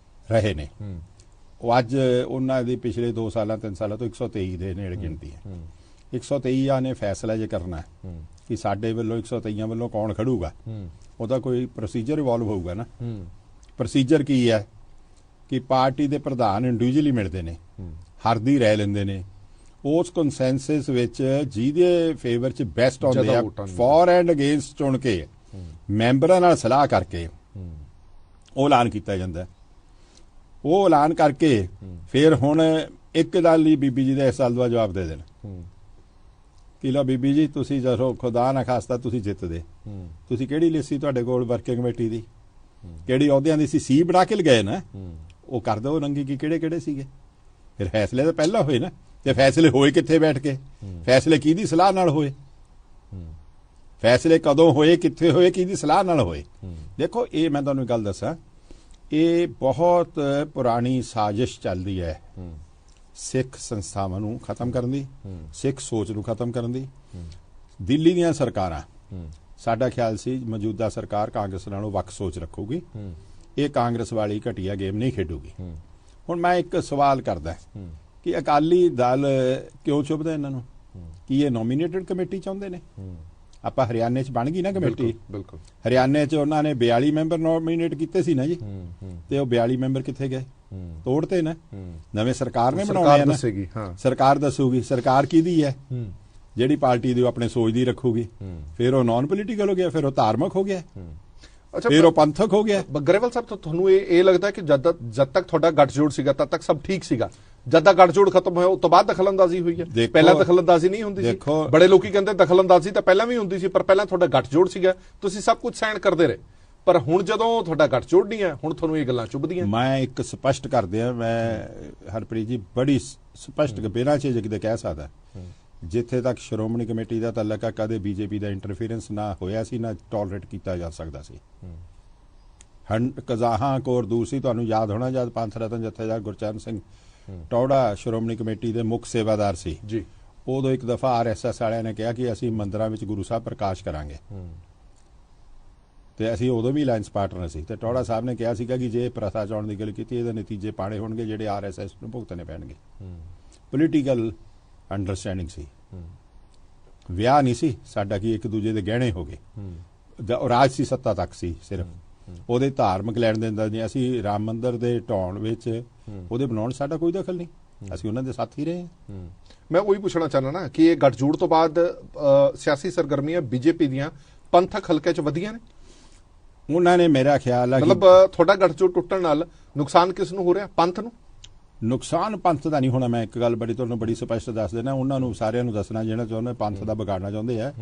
ਰਹੇ ਨੇ, ਉਹ ਅੱਜ ਉਹਨਾਂ ਦੀ ਪਿਛਲੇ 2 ਸਾਲਾਂ 3 ਸਾਲਾਂ ਤੋਂ 123 ਦੇ ਨੇੜੇ ਗਿਣਤੀ ਹੈ। 123 ਨੇ ਫੈਸਲਾ ਜੇ ਕਰਨਾ ਕਿ ਸਾਡੇ ਵੱਲੋਂ 123 ਵੱਲੋਂ ਕੌਣ ਖੜੂਗਾ, ਉਹਦਾ ਕੋਈ ਪ੍ਰੋਸੀਜਰ ਇਵੋਲਵ ਹੋਊਗਾ ਨਾ। ਪ੍ਰੋਸੀਜਰ ਕੀ ਹੈ ਕਿ ਪਾਰਟੀ ਦੇ ਪ੍ਰਧਾਨ ਇੰਡੀਵਿਜੂਅਲੀ ਮਿਲਦੇ ਨੇ, ਹਰ ਦੀ ਰਾਏ ਲੈਂਦੇ ਨੇ, ਉਸ ਕੰਸੈਂਸਸ ਵਿੱਚ ਜਿਹਦੇ ਫੇਵਰ 'ਚ ਬੈਸਟ ਆਉਂਦੇ ਆ ਫॉर ਐਂਡ ਅਗੇਂਸਟ ਚੁਣ ਕੇ ਮੈਂਬਰਾਂ ਨਾਲ ਸਲਾਹ ਕਰਕੇ ਉਹ ਐਲਾਨ ਕੀਤਾ ਜਾਂਦਾ। ਉਹ ਐਲਾਨ ਕਰਕੇ ਫਿਰ ਹੁਣ ਇੱਕ ਗੱਲ ਲਈ ਬੀਬੀ ਜੀ ਦਾ ਇਸ ਸਾਲ ਦਾ ਜਵਾਬ ਦੇ ਦੇਣ ਕਿ ਲਓ ਬੀਬੀ ਜੀ, ਤੁਸੀਂ ਜਦੋਂ ਖੁਦਾ ਨਾ ਖਾਸਤਾ ਤੁਸੀਂ ਜਿੱਤਦੇ, ਤੁਸੀਂ ਕਿਹੜੀ ਲਿਸਟ ਸੀ ਤੁਹਾਡੇ ਕੋਲ ਵਰਕਿੰਗ ਕਮੇਟੀ ਦੀ, ਕਿਹੜੀ ਅਹੁਦਿਆਂ ਦੀ ਸੀ ਬਣਾ ਕੇ ਲਗਾਏ ਨਾ, ਉਹ ਕਰ ਦਿਓ ਰੰਗੀ ਕਿ ਕਿਹੜੇ ਸੀਗੇ। ਫਿਰ ਫੈਸਲੇ ਤਾਂ ਪਹਿਲਾਂ ਹੋਏ ਨਾ, ਤੇ ਫੈਸਲੇ ਹੋਏ ਕਿੱਥੇ ਬੈਠ ਕੇ? ਫੈਸਲੇ ਕਿਹਦੀ ਸਲਾਹ ਨਾਲ ਹੋਏ? ਫੈਸਲੇ ਕਦੋਂ ਹੋਏ, ਕਿੱਥੇ ਹੋਏ, ਕਿਹਦੀ ਸਲਾਹ ਨਾਲ ਹੋਏ? ਦੇਖੋ ਇਹ ਮੈਂ ਤੁਹਾਨੂੰ ਗੱਲ ਦੱਸਾਂ, ਇਹ ਬਹੁਤ ਪੁਰਾਣੀ ਸਾਜ਼ਿਸ਼ ਚੱਲਦੀ ਹੈ ਸਿੱਖ ਸੰਸਥਾਵਾਂ ਨੂੰ ਖਤਮ ਕਰਨ ਦੀ, ਸਿੱਖ ਸੋਚ ਨੂੰ ਖਤਮ ਕਰਨ ਦੀ। ਦਿੱਲੀ ਦੀਆਂ ਸਰਕਾਰਾਂ, ਸਾਡਾ ਖਿਆਲ ਸੀ ਮੌਜੂਦਾ ਸਰਕਾਰ ਕਾਂਗਰਸ ਨਾਲੋਂ ਵੱਖ ਸੋਚ ਰੱਖੂਗੀ, ਇਹ ਕਾਂਗਰਸ ਵਾਲੀ ਘਟੀਆ ਗੇਮ ਨਹੀਂ ਖੇਡੂਗੀ। ਹੁਣ ਮੈਂ ਇੱਕ ਸਵਾਲ ਕਰਦਾ ਕਿ ਅਕਾਲੀ ਦਲ ਕਿਉਂ ਚੁੱਭਦਾ ਇਹਨਾਂ ਨੂੰ? ਕੀ ਇਹ ਨੋਮੀਨੇਟਡ ਕਮੇਟੀ ਚਾਹੁੰਦੇ ਨੇ? ਆਪਾਂ ਹਰਿਆਣੇ 'ਚ ਬਣ ਗਈ ਨਾ ਕਮੇਟੀ, ਬਿਲਕੁਲ ਹਰਿਆਣੇ 'ਚ ਉਹਨਾਂ ਨੇ 42 ਮੈਂਬਰ ਨੋਮੀਨੇਟ ਕੀਤੇ ਸੀ ਨਾ ਜੀ, ਤੇ ਉਹ 42 ਮੈਂਬਰ ਕਿੱਥੇ ਗਏ? ਤੋੜਤੇ ਨਾ। ਨਵੇਂ ਸਰਕਾਰ ਨੇ ਬਣਾਉਣੇ ਨਾ, ਸਰਕਾਰ ਦੱਸੂਗੀ। ਸਰਕਾਰ ਕਿਹਦੀ ਹੈ? ਜਿਹੜੀ ਪਾਰਟੀ ਦੀ ਉਹ ਆਪਣੇ ਸੋਚ ਦੀ ਰੱਖੂਗੀ। ਫਿਰ ਉਹ ਨਾਨ ਪੋਲੀਟੀਕਲ ਹੋ ਗਿਆ, ਫਿਰ ਉਹ ਧਾਰਮਿਕ ਹੋ ਗਿਆ। ਅੱਛਾ, ਫਿਰ ਉਹ ਪੰਥਕ ਹੋ ਗਿਆ। ਗਰੇਵਾਲ ਸਾਹਿਬ, ਤੁਹਾਨੂੰ ਇਹ ਲੱਗਦਾ ਕਿ ਜਦ ਤੱਕ ਤੁਹਾਡਾ ਗੱਠਜੋੜ ਸੀਗਾ ਤਦ ਤੱਕ ਸਭ ਠੀਕ ਸੀਗਾ, ਜਦ ਤੱਕ ਗੱਠਜੋੜ ਖਤਮ ਹੋਇਆ ਉਸ ਤੋਂ ਬਾਅਦ ਦਖਲਅੰਦਾਜ਼ੀ ਹੋਈ ਹੈ? ਪਹਿਲਾਂ ਦਖਲਅੰਦਾਜ਼ੀ ਨਹੀਂ ਹੁੰਦੀ ਸੀ। ਬੜੇ ਲੋਕੀ ਕਹਿੰਦੇ ਦਖਲਅੰਦਾਜ਼ੀ ਤਾਂ ਪਹਿਲਾਂ ਵੀ ਹੁੰਦੀ ਸੀ, ਪਰ ਪਹਿਲਾਂ ਤੁਹਾਡਾ ਗੱਠਜੋੜ ਸੀਗਾ, ਤੁਸੀਂ ਸਭ ਕੁਝ ਸਹਿਣ ਕਰਦੇ ਰਹੇ। ਪਰ ਹੁਣ ਜਦੋਂ ਤੁਹਾਡਾ ਗੱਠਜੋੜ ਨਹੀਂ ਹੈ, ਹੁਣ ਤੁਹਾਨੂੰ ਇਹ ਗੱਲਾਂ ਚੁੱਭਦੀਆਂ। ਮੈਂ ਇੱਕ ਸਪਸ਼ਟ ਕਰ ਦਿਆਂ, ਮੈਂ ਹਰਪ੍ਰੀਤ ਜੀ ਬੜੀ ਸਪਸ਼ਟ ਬਿਨਾਂ ਝਿਜਕ ਦੇ ਕਹਿ ਸਕਦਾ, ਜਿੱਥੇ ਤੱਕ ਸ਼੍ਰੋਮਣੀ ਕਮੇਟੀ ਦਾ ਤਾਲੁਕ ਹੈ, ਕਦੇ ਬੀਜੇਪੀ ਦਾ ਇੰਟਰਫੀਰੈਂਸ ਨਾ ਹੋਇਆ ਸੀ, ਨਾ ਟੋਲਰੇਟ ਕੀਤਾ ਜਾ ਸਕਦਾ ਸੀ। ਕਜ਼ਾਹਾਂ ਕੋਰ ਦੂਸਰੀ, ਤੁਹਾਨੂੰ ਯਾਦ ਹੋਣਾ, ਜਦ ਪੰਥ ਰਤਨ ਜਥੇਦਾਰ ਗੁਰਚਰਨ ਸਿੰਘ ਟੌੜਾ ਸ਼੍ਰੋਮਣੀ ਕਮੇਟੀ ਦੇ ਮੁੱਖ ਸੇਵਾਦਾਰ ਸੀ ਜੀ, ਉਦੋਂ ਇੱਕ ਦਫਾ RSS ਵਾਲਿਆਂ ਨੇ ਕਿਹਾ ਕਿ ਅਸੀਂ ਮੰਦਰਾਂ ਵਿੱਚ ਗੁਰੂ ਸਾਹਿਬ ਪ੍ਰਕਾਸ਼ ਕਰਾਂਗੇ, ਤੇ ਅਸੀਂ ਉਦੋਂ ਵੀ ਅਲਾਇੰਸ ਪਾਰਟਨਰ ਸੀ। ਤੇ ਟੌੜਾ ਸਾਹਿਬ ਨੇ ਕਿਹਾ ਸੀਗਾ ਕਿ ਜੇ ਪ੍ਰਥਾ ਚਲਾਉਣ ਦੀ ਗੱਲ ਕੀਤੀ, ਇਹਦੇ ਨਤੀਜੇ ਪਾਣੇ ਹੋਣਗੇ ਜਿਹੜੇ RSS ਨੂੰ ਭੁਗਤਣੇ ਪੈਣਗੇ। ਪੋਲੀਟੀਕਲ ਅੰਡਰਸਟੈਂਡਿੰਗ ਸੀ, ਵਿਆਹ ਨਹੀਂ ਸੀ ਸਾਡਾ ਕਿ ਇੱਕ ਦੂਜੇ ਦੇ ਗਹਿਣੇ ਹੋ ਗਏ। ਰਾਜਸੀ ਸੱਤਾ ਤੱਕ ਸੀ ਸਿਰਫ, ਉਹਦੇ ਧਾਰਮਿਕ ਲੈਣ ਦੇਣ ਦਾ ਨਹੀਂ। ਅਸੀਂ ਰਾਮ ਮੰਦਿਰ ਦੇ ਢਾਉਣ ਵਿੱਚ ਉਹਦੇ ਬਣਾਉਣ ਸਾਡਾ ਕੋਈ ਦਖਲ ਨਹੀਂ, ਅਸੀਂ ਉਹਨਾਂ ਦੇ ਸਾਥੀ ਰਹੇ ਹਾਂ। ਮੈਂ ਉਹੀ ਪੁੱਛਣਾ ਚਾਹੁੰਦਾ ਨਾ ਕਿ ਇਹ ਗੱਠਜੋੜ ਤੋਂ ਬਾਅਦ ਸਿਆਸੀ ਸਰਗਰਮੀਆਂ ਬੀਜੇਪੀ ਦੀਆਂ ਪੰਥਕ ਹਲਕੇ 'ਚ ਵਧੀਆਂ ਨੇ। ਉਹਨਾਂ ਨੇ, ਮੇਰਾ ਖਿਆਲ ਹੈ, ਮਤਲਬ ਤੁਹਾਡਾ ਗੱਠਜੋੜ ਟੁੱਟਣ ਨਾਲ ਨੁਕਸਾਨ ਕਿਸ ਨੂੰ ਹੋ ਰਿਹਾ? ਪੰਥ ਨੂੰ? ਨੁਕਸਾਨ ਪੰਥ ਦਾ ਨਹੀਂ ਹੋਣਾ। ਮੈਂ ਇੱਕ ਗੱਲ ਤੁਹਾਨੂੰ ਬੜੀ ਸਪਸ਼ਟ ਦੱਸ ਦੇਣਾ, ਉਹਨਾਂ ਨੂੰ ਸਾਰਿਆਂ ਨੂੰ ਦੱਸਣਾ ਜਿਹੜਾ ਚਾਹੁੰਦੇ ਪੰਥ ਦਾ ਵਿਗਾੜਨਾ ਚਾਹੁੰਦੇ ਆ।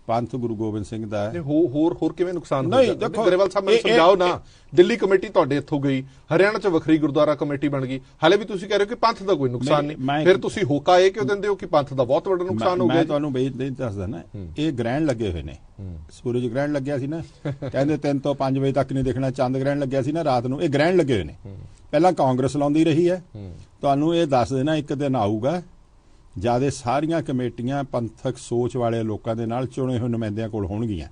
ਪੰਥ ਗੁਰੂ ਗੋਬਿੰਦ ਸਿੰਘ ਦਾ ਹੈ। ਹੋਰ ਕਿਵੇਂ ਨੁਕਸਾਨ ਹੋਇਆ? ਦੇਖੋ ਗਰੇਵਾਲ ਸਾਹਿਬ, ਮੈਨੂੰ ਸਮਝਾਓ ਨਾ। ਦਿੱਲੀ ਕਮੇਟੀ ਤੁਹਾਡੇ ਇੱਥੋਂ ਗਈ, ਹਰਿਆਣਾ 'ਚ ਵੱਖਰੀ ਗੁਰਦੁਆਰਾ ਕਮੇਟੀ ਬਣ ਗਈ, ਹਾਲੇ ਵੀ ਤੁਸੀਂ ਕਹਿ ਰਹੇ ਹੋ ਕਿ ਪੰਥ ਦਾ ਕੋਈ ਨੁਕਸਾਨ ਨਹੀਂ। ਫਿਰ ਤੁਸੀਂ ਹੋਕਾ ਇਹ ਕਿਉਂ ਦਿੰਦੇ ਹੋ ਕਿ ਪੰਥ ਦਾ ਬਹੁਤ ਵੱਡਾ ਨੁਕਸਾਨ ਹੋ ਗਿਆ? ਮੈਂ ਤੁਹਾਨੂੰ ਦੱਸਦਾ ਨਾ, ਇਹ ਗ੍ਰਹਿਣ ਲੱਗੇ ਹੋਏ ਨੇ। ਸੂਰਜ ਗ੍ਰਹਿਣ ਲੱਗਿਆ ਸੀ ਨਾ, ਕਹਿੰਦੇ 3 ਤੋਂ 5 ਵਜੇ ਤੱਕ ਨਹੀਂ ਦੇਖਣਾ। ਚੰਦ ਗ੍ਰਹਿਣ ਲੱਗਿਆ ਸੀ ਨਾ ਰਾਤ ਨੂੰ, ਇਹ ਗ੍ਰਹਿਣ ਲੱਗੇ ਹੋਏ ਨੇ। ਪਹਿਲਾਂ ਕਾਂਗਰਸ ਲਾਉਂਦੀ ਰਹੀ ਹੈ। ਤੁਹਾਨੂੰ ਇਹ ਦੱਸ ਦੇਣਾ, ਇੱਕ ਦਿਨ ਆਊਗਾ ਜਦ ਸਾਰੀਆਂ ਕਮੇਟੀਆਂ ਪੰਥਕ ਸੋਚ ਵਾਲੇ ਲੋਕਾਂ ਦੇ ਨਾਲ ਚੁਣੇ ਹੋਏ ਨੁਮਾਇੰਦਿਆਂ ਕੋਲ ਹੋਣਗੀਆਂ,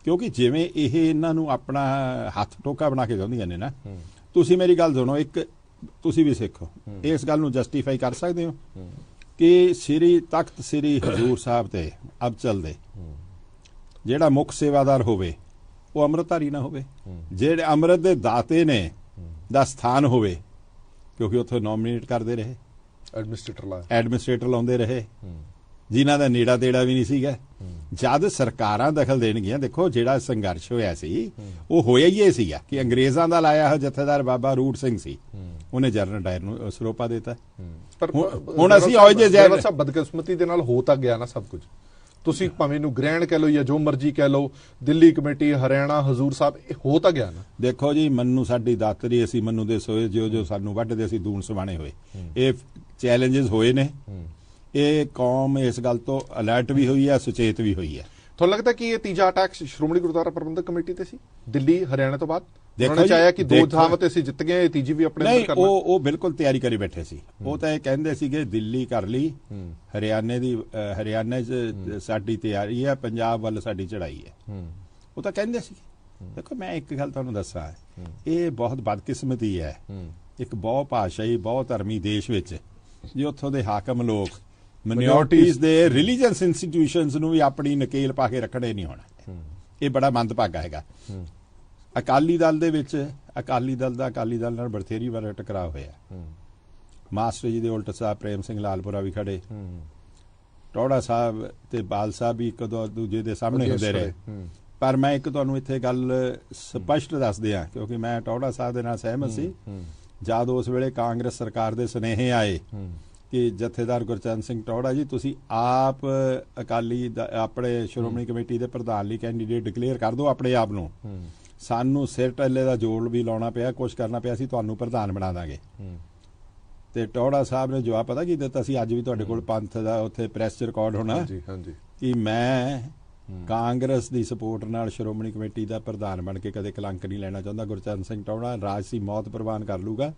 ਕਿਉਂਕਿ ਜਿਵੇਂ ਇਹ ਇਹਨਾਂ ਨੂੰ ਆਪਣਾ ਹੱਥ ਟੋਕਾ ਬਣਾ ਕੇ ਚਾਹੁੰਦੀਆਂ ਨੇ ਨਾ। ਤੁਸੀਂ ਮੇਰੀ ਗੱਲ ਸੁਣੋ, ਇੱਕ ਤੁਸੀਂ ਵੀ ਸਿੱਖੋ, ਇਸ ਗੱਲ ਨੂੰ ਜਸਟੀਫਾਈ ਕਰ ਸਕਦੇ ਹੋ ਕਿ ਸ੍ਰੀ ਤਖਤ ਸ੍ਰੀ ਹਜ਼ੂਰ ਸਾਹਿਬ ਤੇ ਅਬਚਲ ਦੇ ਜਿਹੜਾ ਮੁੱਖ ਸੇਵਾਦਾਰ ਹੋਵੇ ਉਹ ਅੰਮ੍ਰਿਤਧਾਰੀ ਨਾ ਹੋਵੇ, ਜਿਹੜੇ ਅੰਮ੍ਰਿਤ ਦੇ ਦਾਤੇ ਨੇ ਦਾ ਸਥਾਨ ਹੋਵੇ, ਕਿਉਂਕਿ ਉੱਥੇ ਨੋਮੀਨੇਟ ਕਰਦੇ ਰਹੇ, ਐਡਮਿਨਿਸਟ੍ਰੇਟਰ ਲਾਉਂਦੇ ਰਹੇ, ਜਿਨ੍ਹਾਂ ਦਾ ਨੇੜਾ ਤੇੜਾ ਵੀ ਨਹੀਂ ਸੀਗਾ। ਜਦ ਸਰਕਾਰਾਂ ਦਖਲ ਦੇਣਗੀਆਂ, ਦੇਖੋ ਜਿਹੜਾ ਸੰਘਰਸ਼ ਹੋਇਆ ਸੀ ਉਹ ਹੋਇਆ ਹੀ ਇਹ ਸੀਗਾ ਕਿ ਅੰਗਰੇਜ਼ਾਂ ਦਾ ਲਾਇਆ ਹੋਇਆ ਜਥੇਦਾਰ ਬਾਬਾ ਰੂਟ ਸਿੰਘ ਸੀ, ਉਹਨੇ ਜਨਰਲ ਡਾਇਰ ਨੂੰ ਸਰੋਪਾ ਦਿੱਤਾ। ਹੁਣ ਅਸੀਂ ਬਦਕਿਸਮਤੀ ਦੇ ਨਾਲ ਹੋ ਤਾਂ ਗਿਆ ਨਾ ਸਭ ਕੁਝ। ਤੁਸੀਂ ਭਾਵੇਂ ਨੂੰ ਗ੍ਰਹਿਣ ਕਹਿ ਲਓ ਜਾਂ ਜੋ ਮਰਜ਼ੀ ਕਹਿ ਲਓ, ਦਿੱਲੀ ਕਮੇਟੀ, ਹਰਿਆਣਾ, ਹਜ਼ੂਰ ਸਾਹਿਬ, ਇਹ ਹੋ ਤਾਂ ਗਿਆ ਨਾ। ਦੇਖੋ ਜੀ, ਮੰਨੂ ਸਾਡੀ ਦਾਤਰੀ, ਅਸੀਂ ਮੰਨੂ ਦੇ ਸੋਏ, ਜੋ ਸਾਨੂੰ ਵੱਢਦੇ ਅਸੀਂ ਦੂਣ ਸਵਾਣੇ ਹੋਏ। ਇਹ ਚੈਲੰਜਸ ਹੋਏ ਨੇ, ਇਹ ਕੌਮ ਇਸ ਗੱਲ ਤੋਂ ਅਲਰਟ ਵੀ ਹੋਈ ਹੈ, ਸੁਚੇਤ ਵੀ ਹੋਈ ਹੈ। ਤੁਹਾਨੂੰ ਲੱਗਦਾ ਕਿ ਇਹ ਤੀਜਾ ਅਟੈਕ ਸ਼੍ਰੋਮਣੀ ਗੁਰਦੁਆਰਾ ਪ੍ਰਬੰਧਕ ਕਮੇਟੀ ਤੇ ਸੀ ਦਿੱਲੀ ਹਰਿਆਣਾ ਤੋਂ ਬਾਅਦ? ਉਹਨਾਂ ਚਾਹਿਆ ਕਿ 2 ਥਾਵਾਂ ਤੇ ਅਸੀਂ ਜਿੱਤ ਗਏ, ਇਹ ਤੀਜੀ ਵੀ ਆਪਣੇ ਅੰਦਰ ਕਰਨਾ। ਉਹ ਬਿਲਕੁਲ ਤਿਆਰੀ ਕਰੀ ਬੈਠੇ ਸੀ। ਉਹ ਤਾਂ ਇਹ ਕਹਿੰਦੇ ਸੀਗੇ ਦਿੱਲੀ ਕਰ ਲਈ, ਹਰਿਆਣੇ 'ਚ ਸਾਡੀ ਤਿਆਰੀ ਹੈ, ਪੰਜਾਬ ਵੱਲ ਸਾਡੀ ਚੜਾਈ ਹੈ, ਉਹ ਤਾਂ ਕਹਿੰਦੇ ਸੀ। ਦੇਖੋ ਮੈਂ ਇੱਕ ਗੱਲ ਤੁਹਾਨੂੰ ਦੱਸਾਂ, ਇਹ ਬਹੁਤ ਬਦਕਿਸਮਤੀ ਹੈ ਇੱਕ ਬਹੁ ਭਾਸ਼ਾਈ ਬਹੁ ਧਰਮੀ ਦੇਸ਼ ਵਿੱਚ, ਜੇ ਉੱਥੋਂ ਦੇ ਹਾਕਮ ਲੋਕ ਮਿਨੋਰਟੀਜ਼ ਦੇ ਰਿਲੀਜੀਅਸ ਇੰਸਟੀਟਿਊਸ਼ਨਸ ਨੂੰ ਵੀ ਆਪਣੀ ਨਕੇਲ ਪਾ ਕੇ ਰੱਖਣੇ ਨਹੀਂ ਹੋਣਾ। ਇਹ ਬੜਾ ਮੰਦਭਾਗਾ ਹੈਗਾ। ਅਕਾਲੀ ਦਲ ਦੇ ਵਿੱਚ ਅਕਾਲੀ ਦਲ ਨਾਲ ਬਥੇਰੀ ਵਾਰ ਟਕਰਾਅ ਹੋਇਆ। ਮਾਸਟਰ ਜੀ ਦੇ ਉਲਟ ਸਾਹਿਬ ਪ੍ਰੇਮ ਸਿੰਘ ਲਾਲਪੁਰਾ ਵੀ ਖੜੇ, ਟੌੜਾ ਸਾਹਿਬ ਤੇ ਬਾਲ ਸਾਹਿਬ ਵੀ ਇੱਕ ਦੂਜੇ ਦੇ ਸਾਹਮਣੇ ਹੁੰਦੇ ਰਹੇ। ਪਰ ਮੈਂ ਇੱਕ ਤੁਹਾਨੂੰ ਇੱਥੇ ਗੱਲ ਸਪਸ਼ਟ ਦੱਸ ਦਿਆਂ, ਕਿਉਂਕਿ ਮੈਂ ਟੌੜਾ ਸਾਹਿਬ ਦੇ ਨਾਲ ਸਹਿਮਤ ਸੀ ਜਦ ਉਸ ਵੇਲੇ ਕਾਂਗਰਸ ਸਰਕਾਰ ਦੇ ਸੁਨੇਹੇ ਆਏ ਕਿ ਜਥੇਦਾਰ ਗੁਰਚਰਨ ਸਿੰਘ ਟੌੜਾ ਜੀ, ਤੁਸੀਂ ਆਪ ਅਕਾਲੀ ਆਪਣੇ ਸ਼੍ਰੋਮਣੀ ਕਮੇਟੀ ਦੇ ਪ੍ਰਧਾਨ ਲਈ ਕੈਂਡੀਡੇਟ ਡਿਕਲੇਅਰ ਕਰ ਦਿਓ ਆਪਣੇ ਆਪ ਨੂੰ। ਸਾਨੂੰ ਸਿਰ ਟੱਲੇ ਦਾ ਜੋੜ ਵੀ ਲਾਉਣਾ ਪਿਆ, ਕੁਛ ਕਰਨਾ ਪਿਆ, ਸੀ ਤੁਹਾਨੂੰ ਪ੍ਰਧਾਨ ਬਣਾ ਦਾਂਗੇ। ਤੇ ਟੌੜਾ ਸਾਹਿਬ ਨੇ ਜਵਾਬ ਪਤਾ ਕੀ ਦਿੱਤਾ ਸੀ? ਅੱਜ ਵੀ ਤੁਹਾਡੇ ਕੋਲ ਪੰਥ ਦਾ ਉੱਥੇ ਪ੍ਰੈਸ 'ਚ ਰਿਕਾਰਡ ਹੋਣਾ ਕਿ ਮੈਂ ਕਾਂਗਰਸ ਦੀ ਸਪੋਰਟ ਨਾਲ ਸ਼੍ਰੋਮਣੀ ਕਮੇਟੀ ਦਾ ਪ੍ਰਧਾਨ ਬਣ ਕੇ ਕਦੇ ਕਲੰਕ ਨਹੀਂ ਲੈਣਾ ਚਾਹੁੰਦਾ। ਗੁਰਚਰਨ ਸਿੰਘ ਟੌੜਾ ਰਾਜਸੀ ਮੌਤ ਪ੍ਰਵਾਨ ਕਰ ਲੂਗਾ,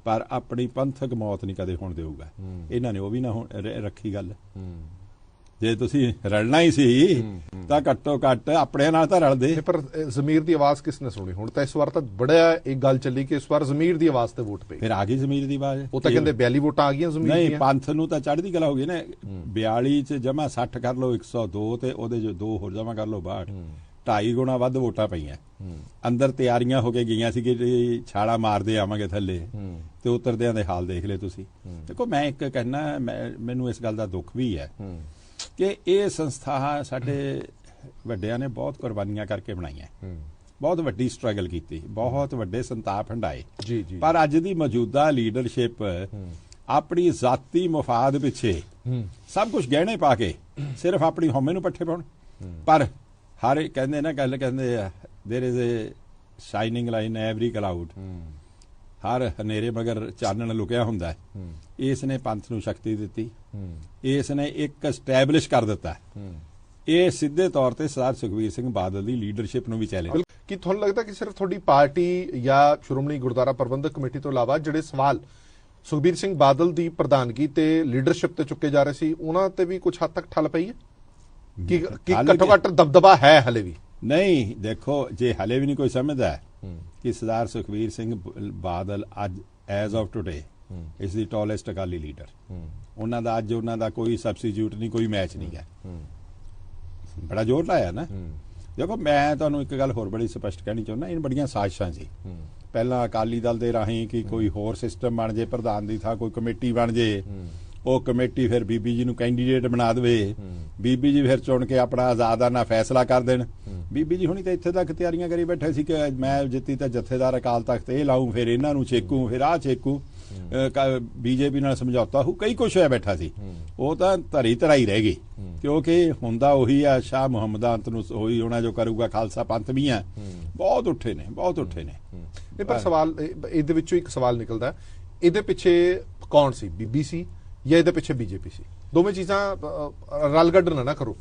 ਪਰ ਆਪਣੀ ਪੰਥਕ ਮੌਤ ਨਹੀਂ ਕਦੇ ਹੋਣ ਦੇਊਗਾ। ਇਹਨਾਂ ਨੇ ਉਹ ਵੀ ਨਾ ਰੱਖੀ ਗੱਲ। ਜੇ ਤੁਸੀਂ ਰਲਣਾ ਹੀ ਸੀ ਤਾਂ ਘੱਟੋ ਘੱਟ ਆਪਣੇ ਨਾਲ ਤਾਂ ਰਲਦੇ। ਪਰ ਜ਼ਮੀਰ ਦੀ ਆਵਾਜ਼ ਕਿਸ ਨੇ ਸੁਣੀ? ਹੁਣ ਤਾਂ ਇਸ ਵਾਰ ਤਾਂ ਬੜਾ ਇੱਕ ਗੱਲ ਚੱਲੀ ਕਿ ਇਸ ਵਾਰ ਜ਼ਮੀਰ ਦੀ ਆਵਾਜ਼ ਤੇ ਵੋਟ ਪਈ। ਫਿਰ ਆ ਗਈ ਜ਼ਮੀਰ ਦੀ ਆਵਾਜ਼। ਉਹ ਤਾਂ ਕਹਿੰਦੇ 42 ਵੋਟਾਂ ਆ ਗਈਆਂ ਜ਼ਮੀਰ ਦੀਆਂ। ਨਹੀਂ, ਪੰਥ ਨੂੰ ਤਾਂ ਚੜ੍ਹਦੀ ਕਲਾ ਹੋ ਗਈ ਨਾ। 42 ਚ ਜਮਾ 60 ਕਰ ਲਓ 102 ਤੇ ਉਹਦੇ ਚ 2 ਹੋਰ ਜਮਾ ਕਰ ਲਓ 62, 2.5 ਗੁਣਾ ਵੱਧ ਵੋਟਾਂ ਪਈਆਂ। ਅੰਦਰ ਤਿਆਰੀਆਂ ਹੋ ਕੇ ਗਈਆਂ ਸੀ ਕਿ ਛਾਲਾ ਮਾਰਦੇ ਆਵਾਂਗੇ ਥੱਲੇ, ਤੇ ਉਤਰਦਿਆਂ ਦੇ ਹਾਲ ਦੇਖ ਲਏ ਤੁਸੀਂ। ਦੇਖੋ ਮੈਂ ਇੱਕ ਕਹਿਣਾ, ਮੈਨੂੰ ਇਸ ਗੱਲ ਦਾ ਦੁੱਖ ਵੀ ਹੈ ਕਿ ਇਹ ਸੰਸਥਾ ਸਾਡੇ ਵੱਡਿਆਂ ਨੇ ਬਹੁਤ ਕੁਰਬਾਨੀਆਂ ਕਰਕੇ ਬਣਾਈਆਂ। ਬਹੁਤ ਵੱਡੀ ਸਟਰਗਲ ਕੀਤੀ, ਬਹੁਤ ਵੱਡੇ ਸੰਤਾਪ ਹੰਡਾਏ ਜੀ ਜੀ। ਪਰ ਅੱਜ ਦੀ ਮੌਜੂਦਾ ਲੀਡਰਸ਼ਿਪ ਆਪਣੀ ਜ਼ਾਤੀ ਮਫਾਦ ਪਿੱਛੇ ਸਭ ਕੁਝ ਗਹਿਣੇ ਪਾ ਕੇ ਸਿਰਫ ਆਪਣੀ ਹਉਮੈ ਨੂੰ ਪੱਠੇ ਪਾਉਣ। ਪਰ ਹਰ ਕਹਿੰਦੇ ਨਾ ਗੱਲ ਕਹਿੰਦੇ ਆ there is a shining line every cloud, हर हनेरे मगर चानन लुकिया हुंदा है। इस ने पंथ नूं शक्ति दिती, इस ने एक एस्टैबलिश कर दिता है। ये सीधे तौर पर सरदार सुखबीर सिंह बादल की लीडरशिप नूं भी चैलेंज कि तुहानूं लगदा कि सिर्फ थोड़ी पार्टी या श्रोमणी गुरुद्वारा प्रबंधक कमेटी तो इलावा जिहड़े सवाल सुखबीर सिंह बादल की प्रधानगी ते लीडरशिप ते चुके जा रहे सी उन्हां ते भी कुछ हद तक ठल पई है कि घट्टो घट्ट दबदबा है हले भी? नहीं, देखो जे हले भी नहीं कोई समझदा है कि सरदार सुखबीर सिंह बादल अज as of today is the tallest Akali leader. उन्हां दा अज उन्हां दा कोई सबस्टिट्यूट नहीं, कोई मैच नहीं है। बड़ा जोर लाया ना। देखो मैं तुहानूं एक गल होर बड़ी स्पष्ट कहनी चाहुंदा, इन बड़ियां साजिशां सी। पहला अकाली दल दे राहीं कि कोई होर सिस्टम बन जे, प्रधान दी थां कोई कमेटी बन जे, वो कमेटी फिर बीबी जी नूं कैंडीडेट बना दे, बीबी जी फिर चुन के अपना आजादाना फैसला कर देन। बीबी जी हुणी तो इत्थे तक तैयारियां करी बैठे सी कि मैं जित्ती तो जत्थेदार अकाल तख्त ये लाऊं, फिर इन्हां नूं छेकूं, फिर आ छेकूं, बीजेपी नाल समझौता हो, कई कुछ होया बैठा सी। वो तो धरी धराई रह गई क्योंकि हुंदा उही आ शाह मुहम्मद अंत नूं होई होना जो करूगा खालसा पंथ भी है। बहुत उठे ने, बहुत उठे ने। पर सवाल इहदे विचों एक सवाल निकलदा, इहदे पिछे कौन सी, बीबी सी या इहदे पिछे बीजेपी सी? दोवें चीज़ां रल गड्ड ना करो।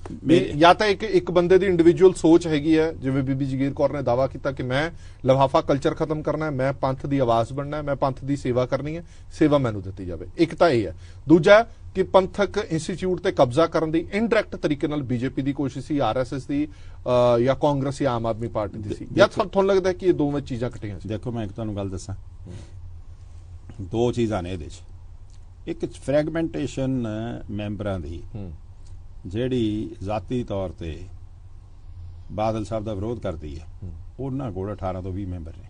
या तो एक बंदे दी इंडिविजुअल सोच हैगी है, जिवें बीबी जगीर कौर ने दावा किया कि मैं लिफाफा कल्चर खत्म करना है, मैं पंथ की आवाज़ बनना है, मैं पंथ की सेवा करनी है, सेवा मैनूं दित्ती जावे। एक तो यह है। दूजा कि पंथक इंस्टीट्यूट ते कब्जा करने दी इनडायरैक्ट तरीके नाल बीजेपी की कोशिश सी, RSS की या कांग्रेस या आम आदमी पार्टी की सी, या तुहानूं लगदा है कि ये दोवें चीज़ां कट्ठियां सी? देखो मैं एक तुहानूं गल दस्सां, दो चीज़ां ने इहदे च। एक फ्रैगमेंटेशन मैंबरां दी जिहड़ी जाती तौर ते बादल साहब का विरोध करती है, उन्हां कोल 18 तो 20 मैंबर ने।